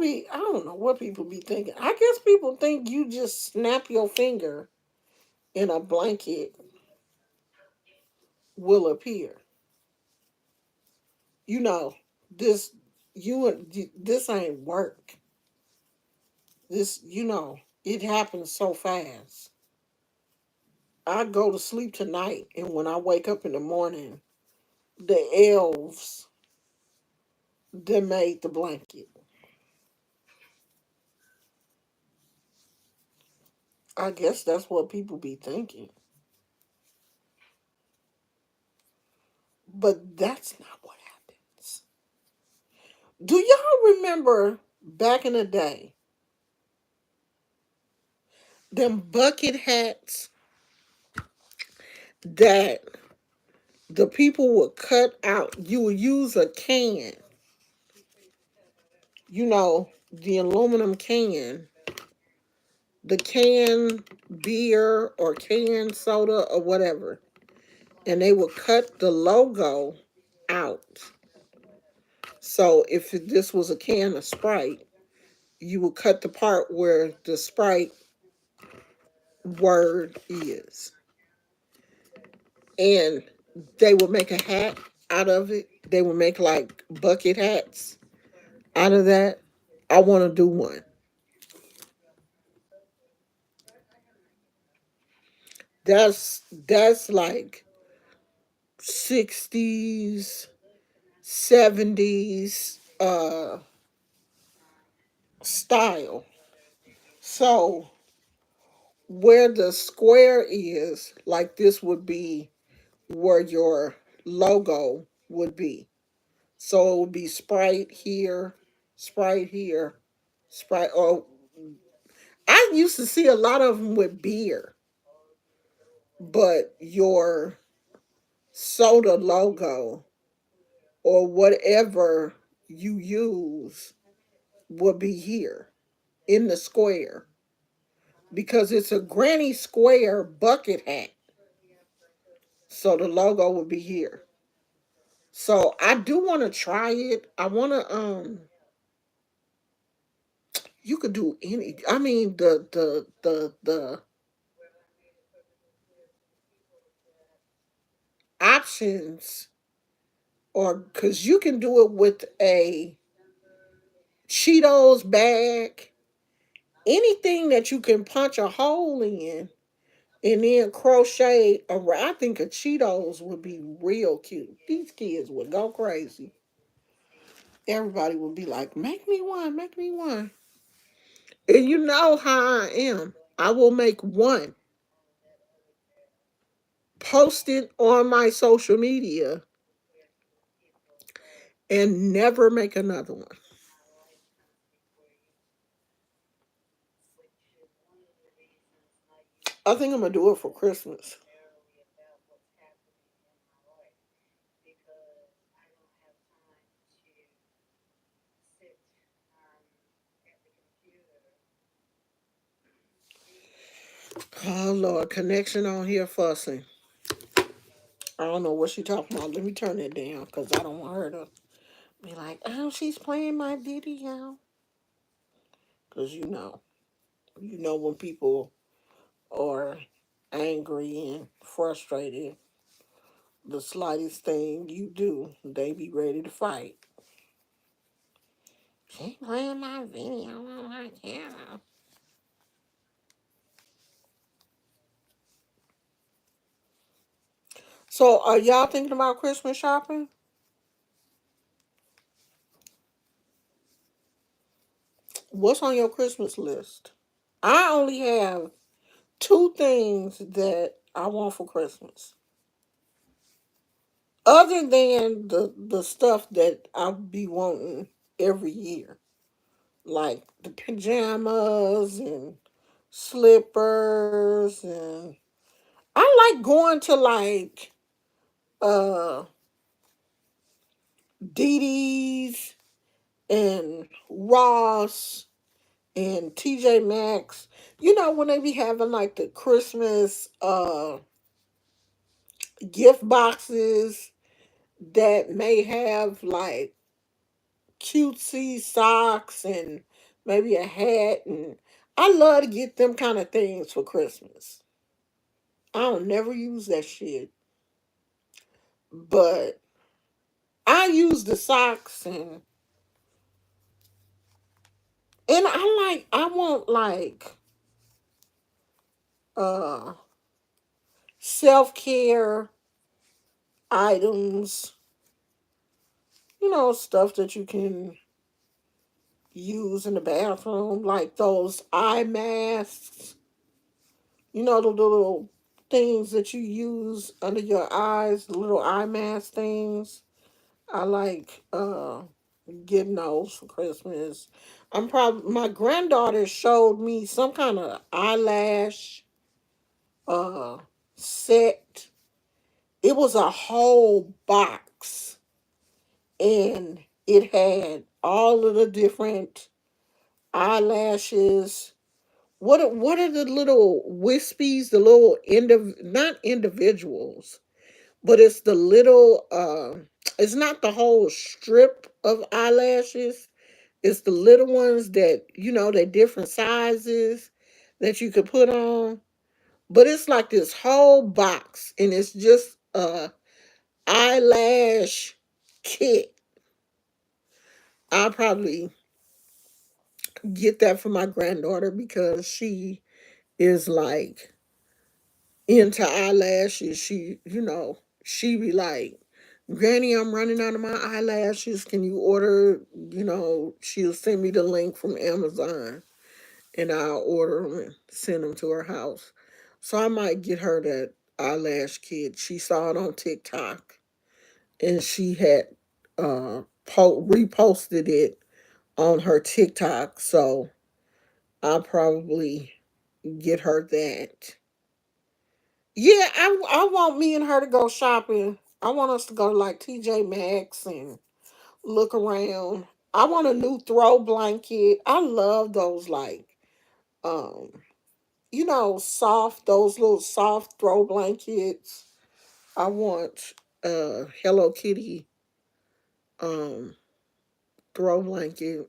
be, I don't know what people be thinking. I guess people think you just snap your finger and a blanket will appear. You know, this, this ain't work. This, it happens so fast. I go to sleep tonight, and when I wake up in the morning, the elves that made the blanket. I guess that's what people be thinking. But that's not what happens. Do y'all remember back in the day, them bucket hats that the people would cut out? You would use a can, the aluminum can, the can beer or can soda or whatever, and they would cut the logo out. So if this was a can of Sprite, you would cut the part where the Sprite word is. And they would make a hat out of it. They would make like bucket hats out of that. I want to do one. That's like 60s, 70s style. So where the square is, like this would be where your logo would be. So it would be Sprite here, Sprite. Oh, I used to see a lot of them with beer, but your soda logo or whatever you use would be here in the square because it's a granny square bucket hat. So the logo would be here. So I do want to try it. I want to you could do any, I mean the options, or cuz you can do it with a Cheetos bag, anything that you can punch a hole in and then crochet around. I think a Cheetos would be real cute. These kids would go crazy. Everybody would be like, make me one, make me one. And you know how I am. I will make one, post it on my social media, and never make another one. I think I'm gonna do it for Christmas. Oh Lord, connection on here fussing. I don't know what she talking about. Let me turn it down because I don't want her to be like, oh, she's playing my video. Because you know when people are angry and frustrated, the slightest thing you do, they be ready to fight. She playing my video on my camera. So, are y'all thinking about Christmas shopping? What's on your Christmas list? I only have two things that I want for Christmas. Other than the stuff that I'll be wanting every year. Like the pajamas and slippers, and I like going to like uh Didi's and Ross and TJ Maxx. When they be having like the Christmas gift boxes that may have like cutesy socks and maybe a hat, and I love to get them kind of things for Christmas. I don't never use that shit, but I use the socks and I want like uh self-care items, stuff that you can use in the bathroom, like those eye masks, the little things that you use under your eyes, the little eye mask things. I like getting those for Christmas. My granddaughter showed me some kind of eyelash uh set. It was a whole box, and it had all of the different eyelashes. What are the little wispies, the little not individuals, but it's the little it's not the whole strip of eyelashes. It's the little ones that, they're different sizes that you could put on. But it's like this whole box, and it's just a eyelash kit. I'll probably get that for my granddaughter because she is like into eyelashes. She be like, Granny, I'm running out of my eyelashes. Can you order? She'll send me the link from Amazon, and I'll order them and send them to her house. So I might get her that eyelash kit. She saw it on TikTok, and she had reposted it on her TikTok. So I'll probably get her that. Yeah, I want me and her to go shopping. I want us to go to like TJ Maxx and look around. I want a new throw blanket. I love those um soft, those little soft throw blankets. I want Hello Kitty um throw blanket.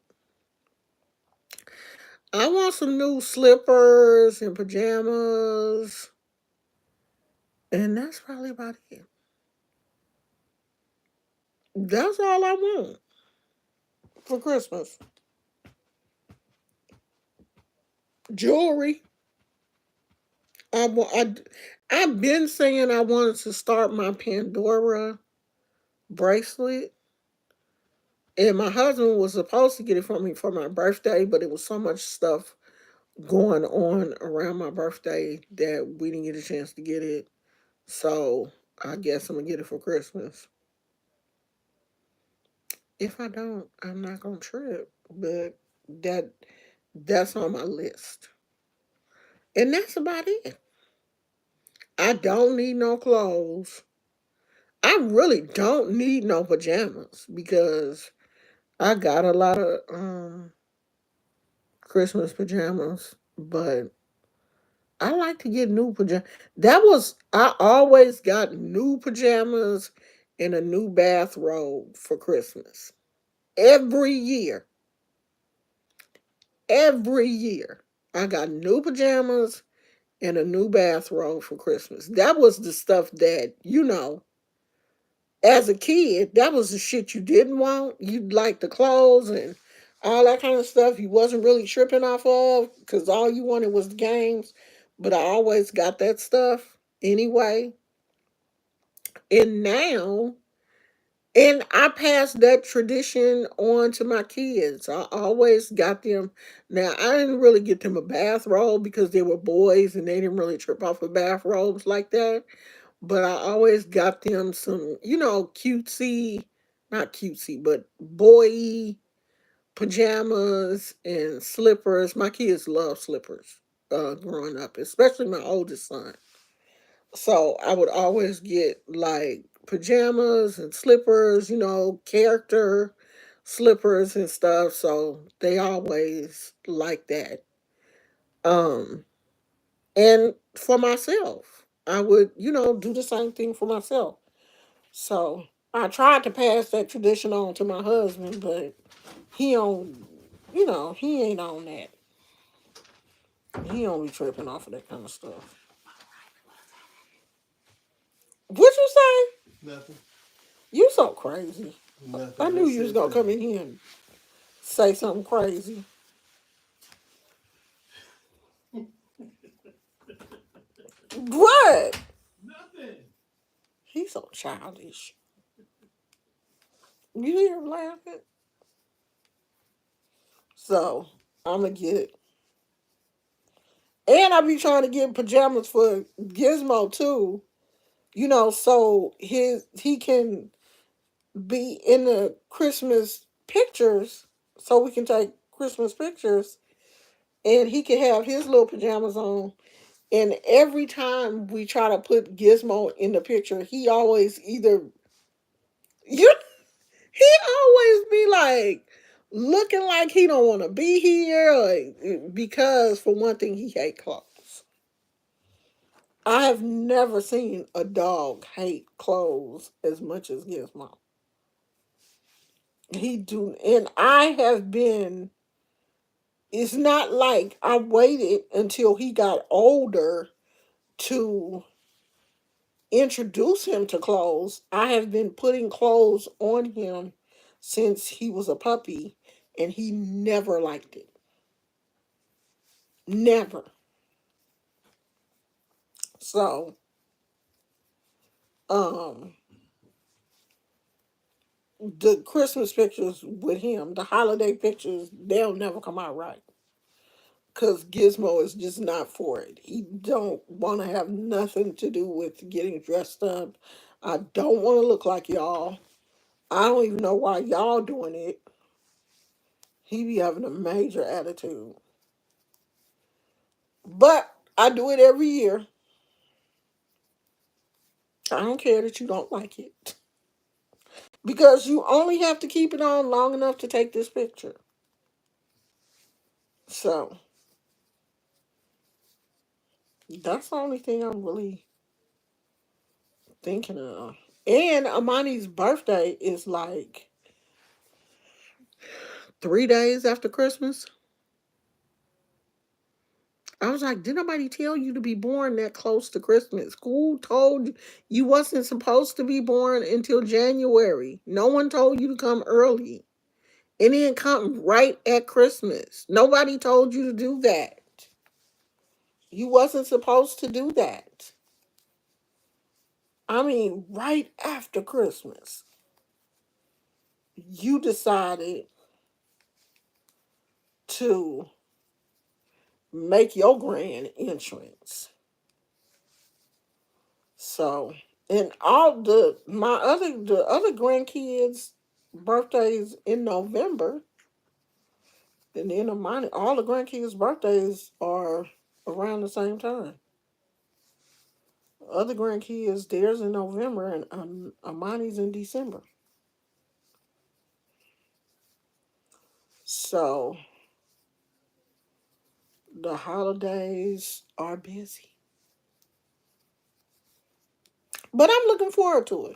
I want some new slippers and pajamas. And that's probably about it. That's all I want for Christmas. Jewelry. I, wa- I, I've been saying I wanted to start my Pandora bracelet. And my husband was supposed to get it for me for my birthday, but it was so much stuff going on around my birthday that we didn't get a chance to get it. So I guess I'm gonna get it for Christmas. If I don't, I'm not gonna trip. But that that's on my list. And that's about it. I don't need no clothes. I really don't need no pajamas because I got a lot of Christmas pajamas, but I like to get new pajamas. I always got new pajamas and a new bathrobe for Christmas. Every year. Every year. I got new pajamas and a new bathrobe for Christmas. That was the stuff that, as a kid, that was the shit you didn't want. You liked the clothes and all that kind of stuff. You wasn't really tripping off of because all you wanted was the games. But I always got that stuff anyway. And now, and I passed that tradition on to my kids. I always got them. Now, I didn't really get them a bathrobe because they were boys and they didn't really trip off of bathrobes like that. But I always got them some, cutesy, not cutesy, but boy pajamas and slippers. My kids love slippers growing up, especially my oldest son. So I would always get like pajamas and slippers, character slippers and stuff. So they always like that. Um, and for myself, I would, do the same thing for myself. So I tried to pass that tradition on to my husband, but he don't. he ain't on that. He don't be tripping off of that kind of stuff. What you say? Nothing. You so crazy. I Nothing. knew Just you was said gonna come that. in here and say something crazy. What? Nothing. He's so childish. You hear him laughing? So I'ma get it. And I be trying to get pajamas for Gizmo too. So he can be in the Christmas pictures, so we can take Christmas pictures, and he can have his little pajamas on. And every time we try to put Gizmo in the picture, he always either you he always be like looking like he don't want to be here, because for one thing he hate clothes. I have never seen a dog hate clothes as much as Gizmo. He do, and I have been. It's not like I waited until he got older to introduce him to clothes. I have been putting clothes on him since he was a puppy, and he never liked it. Never. So, um, the Christmas pictures with him, the holiday pictures, they'll never come out right. Cause Gizmo is just not for it. He don't want to have nothing to do with getting dressed up. I don't want to look like y'all. I don't even know why y'all doing it. He be having a major attitude. But I do it every year. I don't care that you don't like it. Because you only have to keep it on long enough to take this picture. So that's the only thing I'm really thinking of. And Amani's birthday is like 3 days after Christmas. I was like, did nobody tell you to be born that close to Christmas? Who told you you wasn't supposed to be born until January? No one told you to come early. And then come right at Christmas. Nobody told you to do that. You wasn't supposed to do that. I mean, right after Christmas, you decided to make your grand entrance. So, and all the other grandkids' birthdays in November, and then all the grandkids' birthdays are around the same time. Other grandkids, theirs in November, and Amani's in December. So the holidays are busy, but I'm looking forward to it.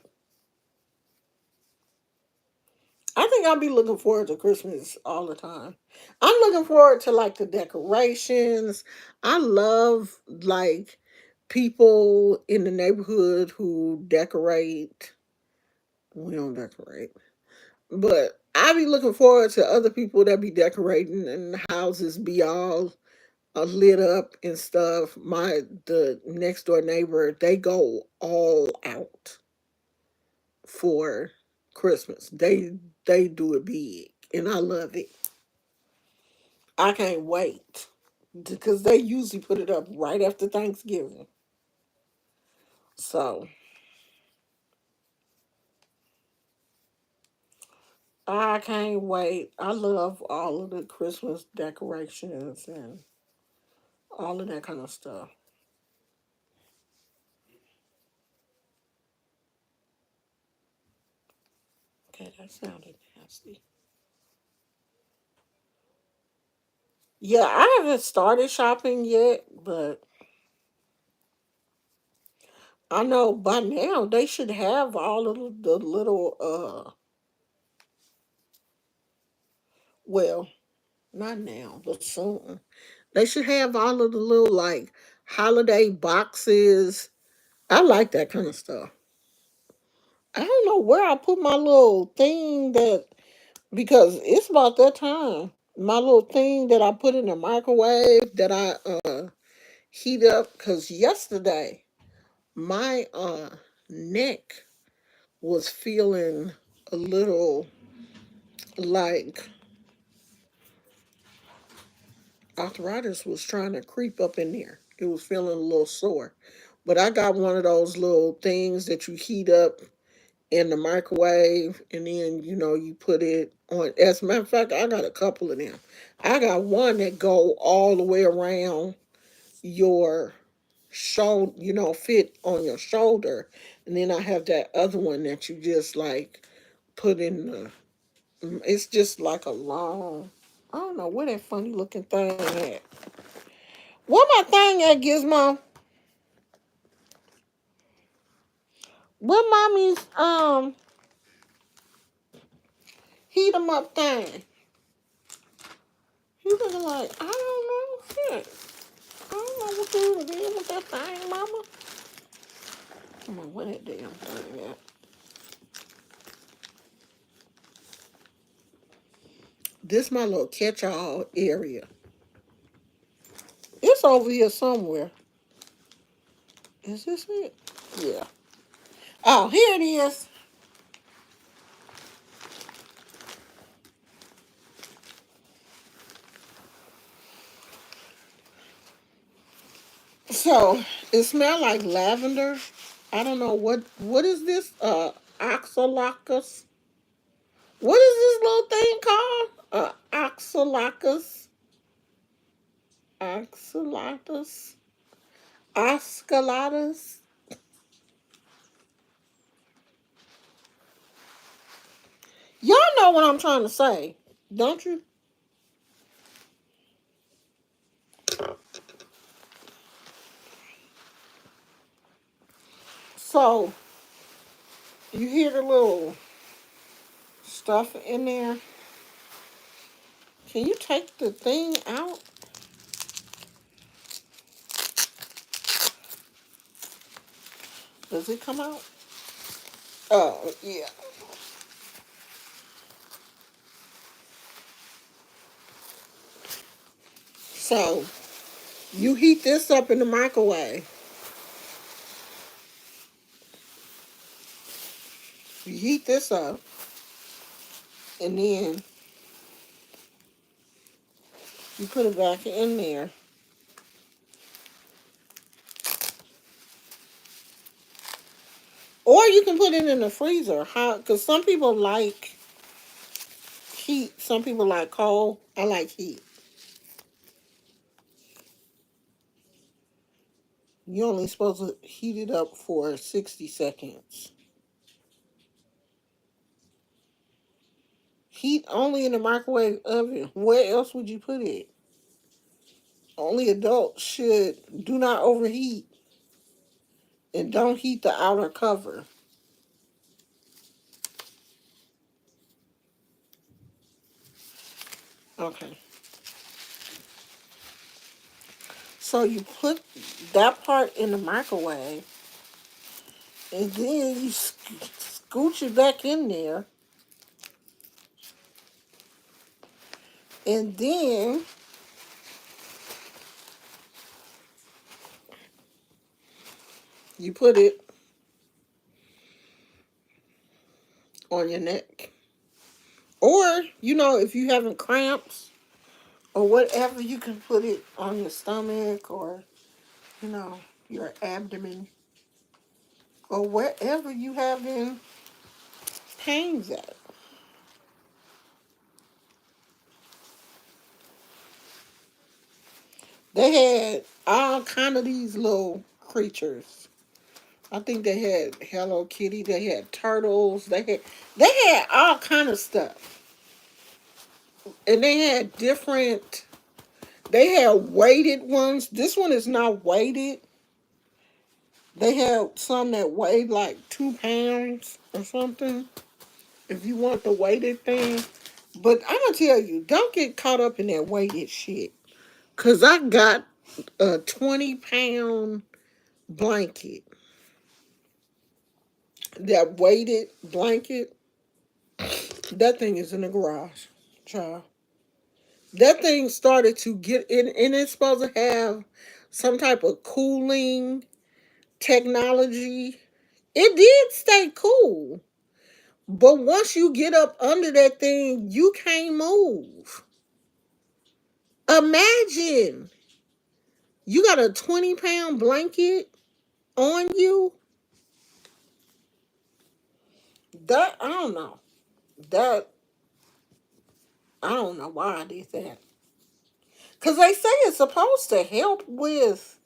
I think I'll be looking forward to Christmas all the time. I'm looking forward to like the decorations. I love like people in the neighborhood who decorate. We don't decorate, but I be looking forward to other people that be decorating and the houses be all lit up and stuff. The next door neighbor, they go all out for Christmas. They do it big, and I love it. I can't wait because they usually put it up right after Thanksgiving. So I can't wait. I love all of the Christmas decorations and all of that kind of stuff. Okay, that sounded nasty. Yeah, I haven't started shopping yet, but I know by now they should have all of the little well, Not now, but soon. They should have all of the little like holiday boxes. I like that kind of stuff. I don't know where I put my little thing that because it's about that time. My little thing that I put in the microwave that I heat up because yesterday my neck was feeling a little like arthritis was trying to creep up in there. It was feeling a little sore. But I got one of those little things that you heat up in the microwave and then you put it on. As a matter of fact, I got a couple of them. I got one that go all the way around your shoulder, fit on your shoulder. And then I have that other one that you just like put in the it's just like a long, I don't know where that funny looking thing at. What my thing at, Gizmo? What mommy's heat 'em up thing? He looking like, I don't know shit. I don't know what you did with that thing, mama. Come on, where that damn thing at? This my little catch-all area. It's over here somewhere. Is this it? Yeah. Oh, here it is. So it smelled like lavender. I don't know what is this? Oxalacus. What is this little thing called? Oxalacus. Oxalatus. Osculatus. Y'all know what I'm trying to say, don't you? So you hear the little stuff in there. Can you take the thing out? Does it come out? Oh, yeah. So you heat this up in the microwave. You heat this up, and then you put it back in there. Or you can put it in the freezer. How? Because some people like heat. Some people like cold. I like heat. You're only supposed to heat it up for 60 seconds. Heat only in the microwave oven. Where else would you put it? Only adults should do not overheat and don't heat the outer cover. Okay. So you put that part in the microwave and then you scooch it back in there and then you put it on your neck. Or, if you having cramps or whatever, you can put it on your stomach or, you know, your abdomen or wherever you having pains at. They had all kind of these little creatures. I think they had Hello Kitty, they had turtles, they had all kind of stuff. And they had different they had weighted ones. This one is not weighted. They had some that weighed like 2 pounds or something. If you want the weighted thing. But I'm gonna tell you, don't get caught up in that weighted shit. Cause I got a 20-pound blanket, that weighted blanket. That thing is in the garage, child. That thing started to get in, and it's supposed to have some type of cooling technology. It did stay cool, but once you get up under that thing, you can't move. Imagine you got a 20-pound blanket on you. That I don't know. That I don't know why I did that. Cause they say it's supposed to help with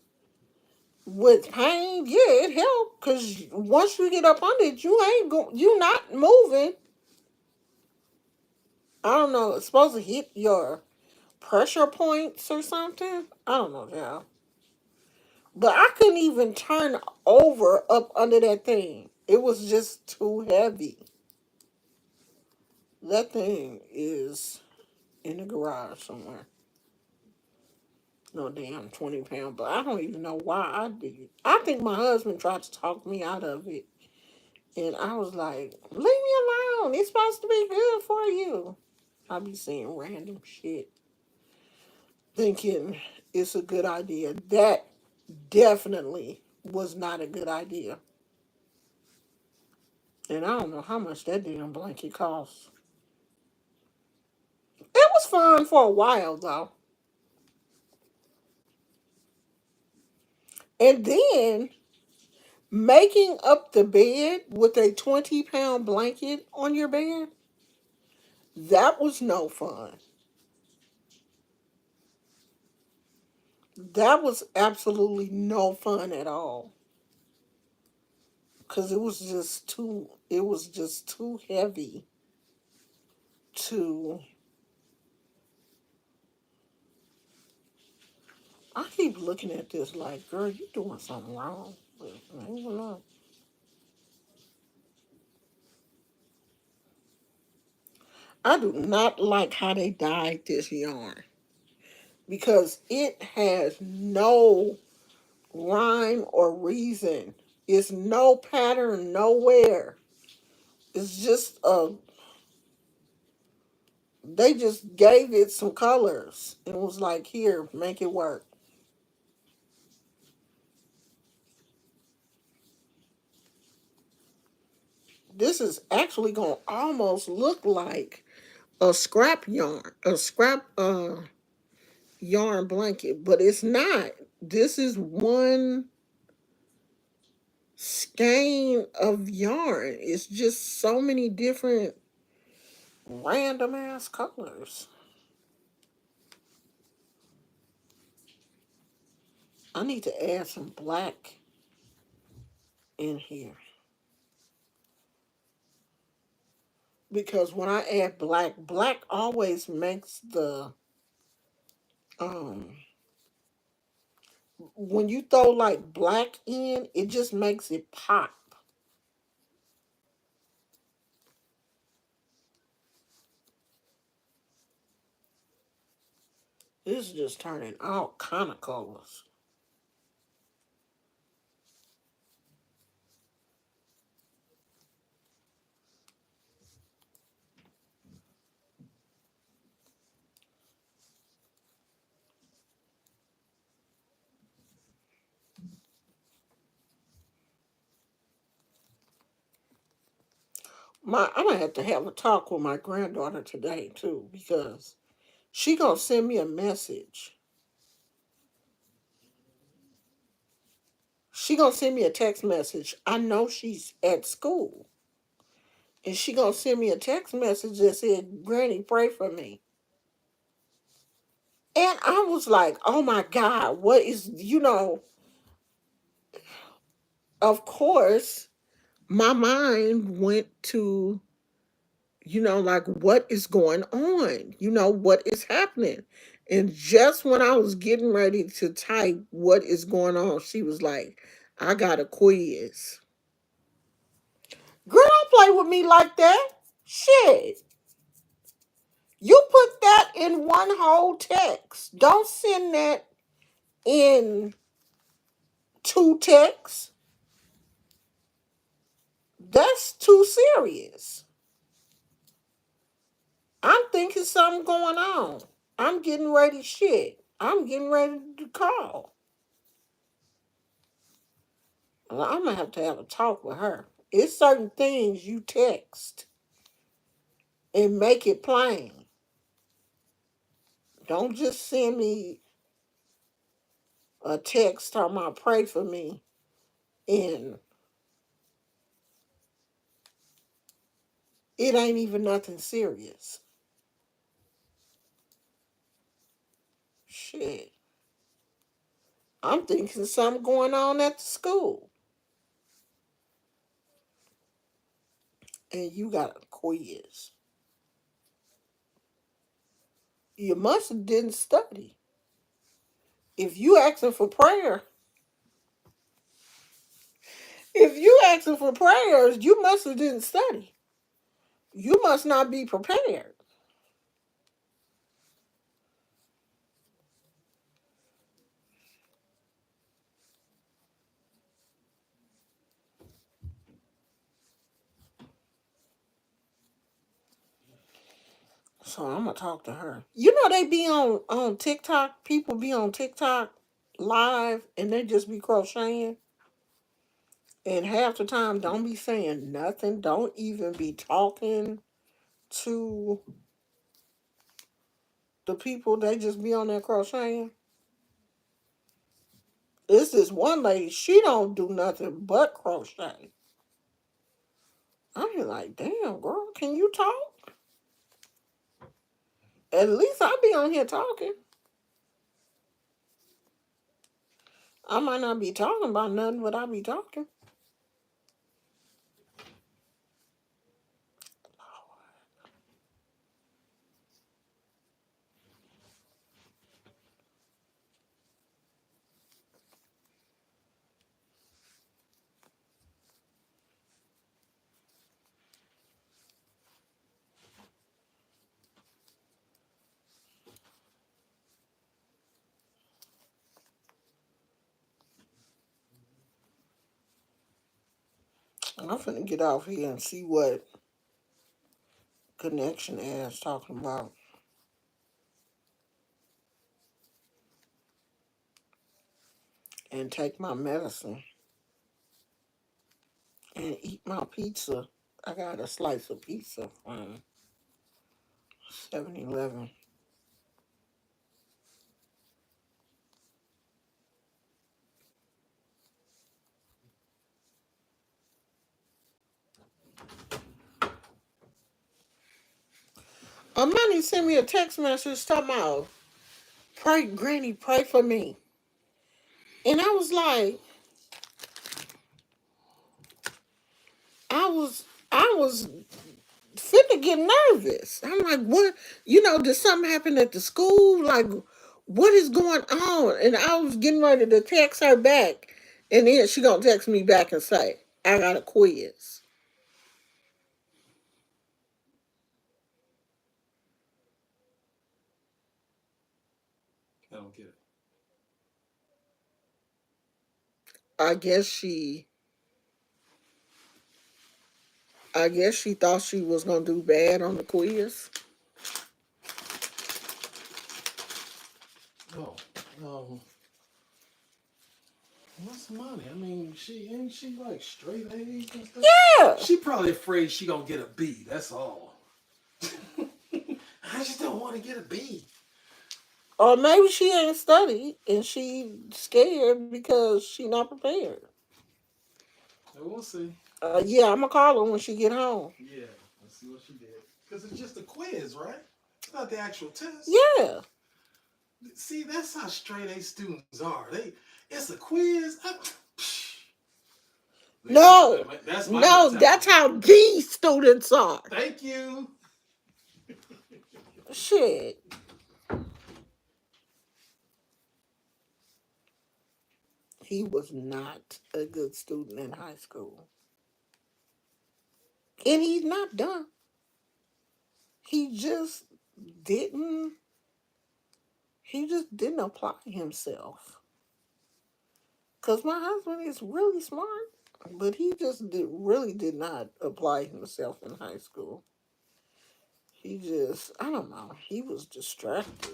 pain. Yeah, it helped. Cause once you get up under it, you not moving. I don't know. It's supposed to hit your pressure points or something. I don't know, yeah. But I couldn't even turn over up under that thing. It was just too heavy. That thing is in the garage somewhere. No damn 20 pound, but I don't even know why I did it. I think my husband tried to talk me out of it. And I was like, leave me alone. It's supposed to be good for you. I be saying random shit, thinking it's a good idea. That definitely was not a good idea. And I don't know how much that damn blanket costs. It was fun for a while though. And then making up the bed with a 20-pound blanket on your bed, that was no fun. That was absolutely no fun at all. Cause it was just too heavy to. I keep looking at this like, girl, you doing something wrong. But I don't know. I do not like how they dyed this yarn because it has no rhyme or reason. It's no pattern nowhere. It's just they just gave it some colors and was like, here, make it work. This is actually gonna almost look like a scrap yarn, a scrap yarn blanket, but it's not. This is one skein of yarn. It's just so many different random ass colors. I need to add some black in here because when I add black, black always makes the um when you throw like black in, it just makes it pop. This is just turning all kind of colors. I'm gonna have to have a talk with my granddaughter today too because she gonna send me a message. She gonna send me a text message. I know she's at school, and she gonna send me a text message that said, "Granny, pray for me." And I was like, "Oh my God, what is Of course, my mind went to like what is going on? What is happening? And just when I was getting ready to type what is going on, she was like, I got a quiz. Girl, don't play with me like that. Shit. You put that in one whole text. Don't send that in two texts. That's too serious. I'm thinking something going on. I'm getting ready shit. I'm getting ready to call. I'm gonna have a talk with her. It's certain things you text and make it plain. Don't just send me a text talking about pray for me and it ain't even nothing serious. Shit. I'm thinking something going on at the school. And you got a quiz. You must have didn't study. If you asking for prayer, if you asking for prayers, you must have didn't study. You must not be prepared. So I'm gonna talk to her. You know they be on TikTok. People be on TikTok live and they just be crocheting. And half the time don't be saying nothing. Don't even be talking to the people. They just be on there crocheting. It's this one lady. She don't do nothing but crochet. I be like, damn girl, can you talk? At least I be on here talking. I might not be talking about nothing, but I be talking. I'm finna get off here and see what connection ass talking about and take my medicine and eat my pizza. I got a slice of pizza from 7-Eleven. Money sent me a text message talking about, pray, Granny, pray for me. And I was finna get nervous. I'm like, what? Did something happen at the school? Like, what is going on? And I was getting ready to text her back. And then she gonna text me back and say, I got a quiz. I don't get it. I guess she I guess she thought she was gonna do bad on the quiz. Oh, um, what's money? I mean, she like straight A's and stuff. Yeah. She probably afraid she gonna get a B. That's all. I just don't want to get a B. Or maybe she ain't studied and she scared because she not prepared. We'll see. Yeah, I'm gonna call her when she get home. Yeah, let's see what she did. Because it's just a quiz, right? It's not the actual test. Yeah. See, that's how straight A students are. It's a quiz. No, That's my no, mentality. that's how these students are. Thank you. Shit. He was not a good student in high school. And he's not done. He just didn't apply himself. Cause my husband is really smart, but he just really did not apply himself in high school. He just, I don't know, he was distracted.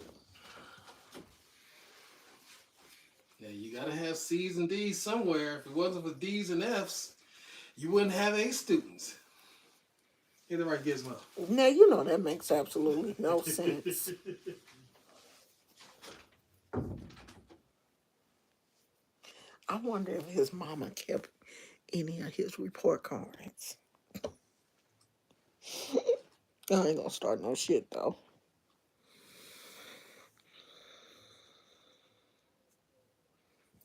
Yeah, you gotta have C's and D's somewhere. If it wasn't for D's and F's, you wouldn't have A students. Get the right gizmo. Now you know that makes absolutely no sense. I wonder if his mama kept any of his report cards. I ain't gonna start no shit though.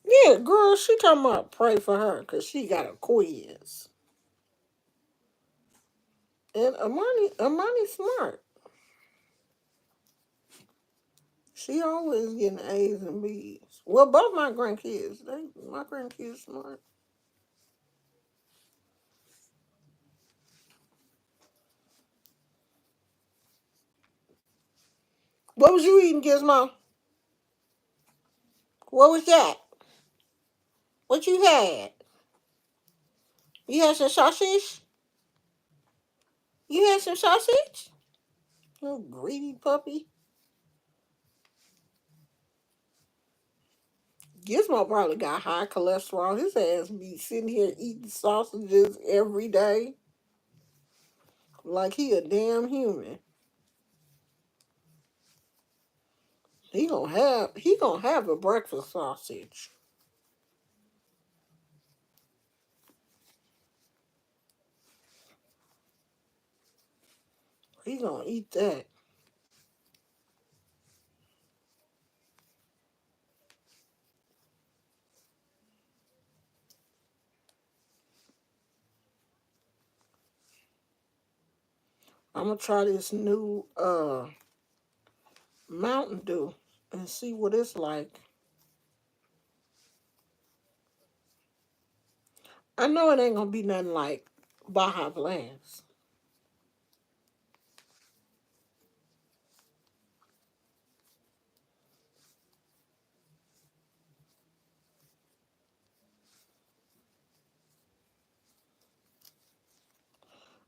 Yeah, girl, she talking about pray for her because she got a quiz. And Amani's smart. She always getting A's and B's. Well, both my grandkids smart. What was you eating, Gizmo? What was that? What you had? You had some sausage? You had some sausage? You greedy puppy. Gizmo probably got high cholesterol. His ass be sitting here eating sausages every day like he a damn human. He gonna have a breakfast sausage. He gonna eat that. I'm gonna try this new Mountain Dew and see what it's like. I know it ain't gonna be nothing like Baja Blast.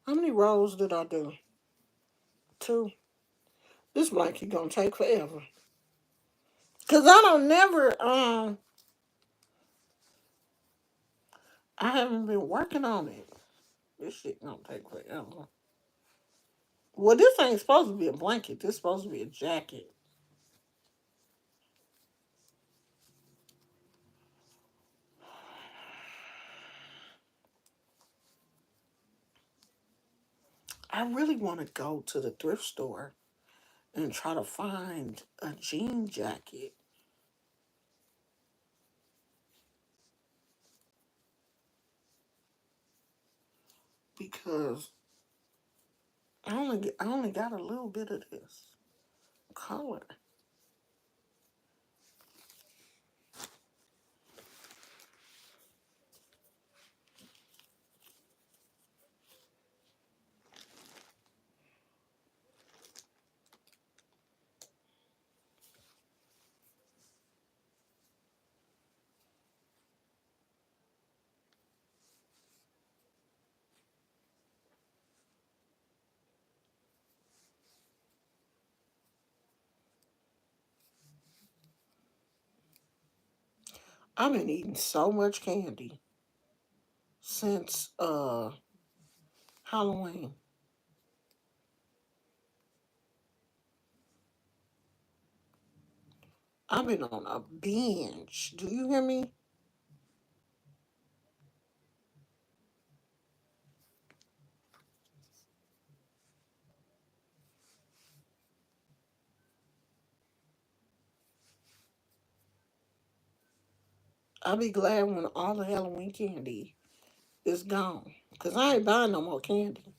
How many rolls did I do? Two. This blanket gonna take forever. Cause I don't never I haven't been working on it. This shit gonna take forever. Well, this ain't supposed to be a blanket. This supposed to be a jacket. I really want to go to the thrift store and try to find a jean jacket because I only got a little bit of this color. I've been eating so much candy since Halloween. I've been on a binge. Do you hear me? I'll be glad when all the Halloween candy is gone. Cause I ain't buying no more candy.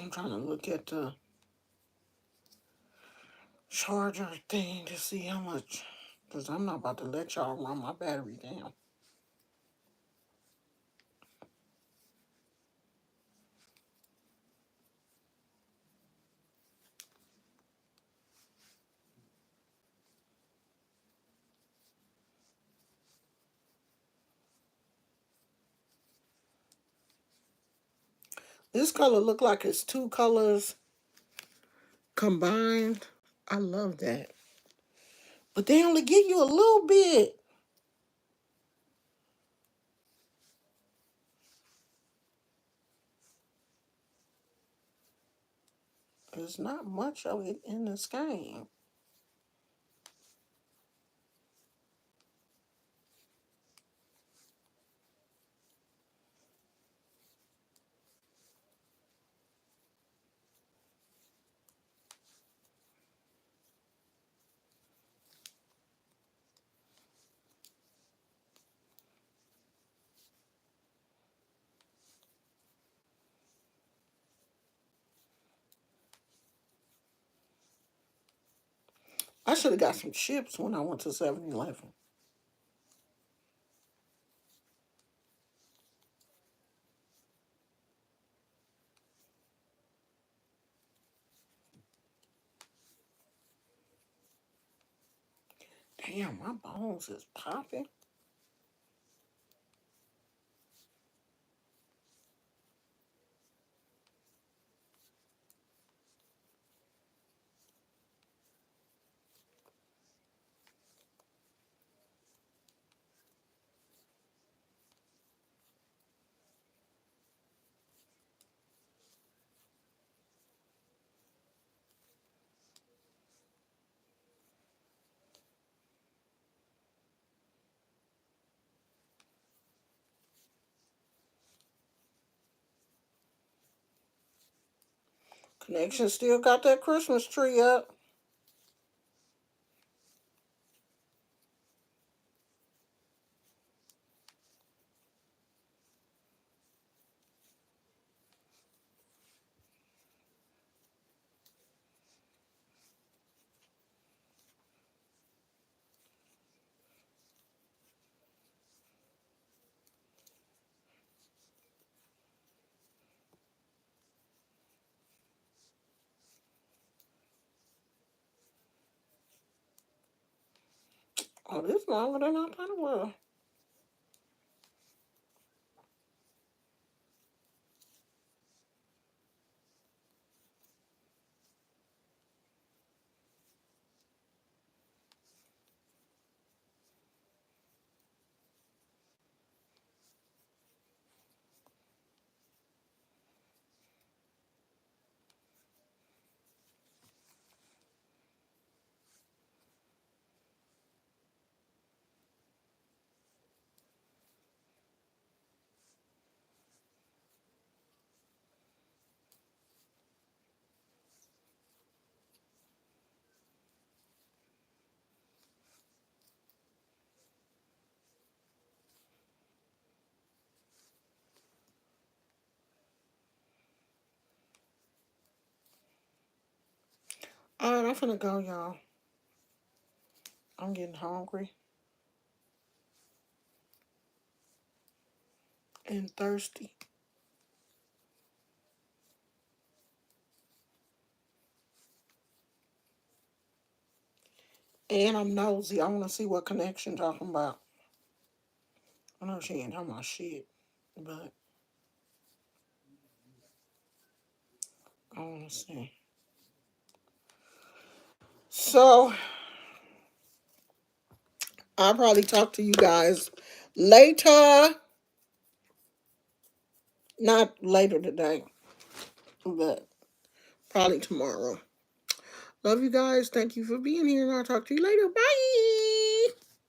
I'm trying to look at the charger thing to see how much, because I'm not about to let y'all run my battery down. This color look like it's two colors combined. I love that. But they only give you a little bit. There's not much of it in this game. I should have got some chips when I went to 7-Eleven. Damn, my bones is popping. Connection still got that Christmas tree up. Oh, this longer than I thought it was. Alright, I'm finna go, y'all. I'm getting hungry and thirsty. And I'm nosy. I wanna see what Connection talking about. I know she ain't talking about shit, but I wanna see. So I'll probably talk to you guys later. Not later today, but probably tomorrow. Love you guys. Thank you for being here, and I'll talk to you later. Bye.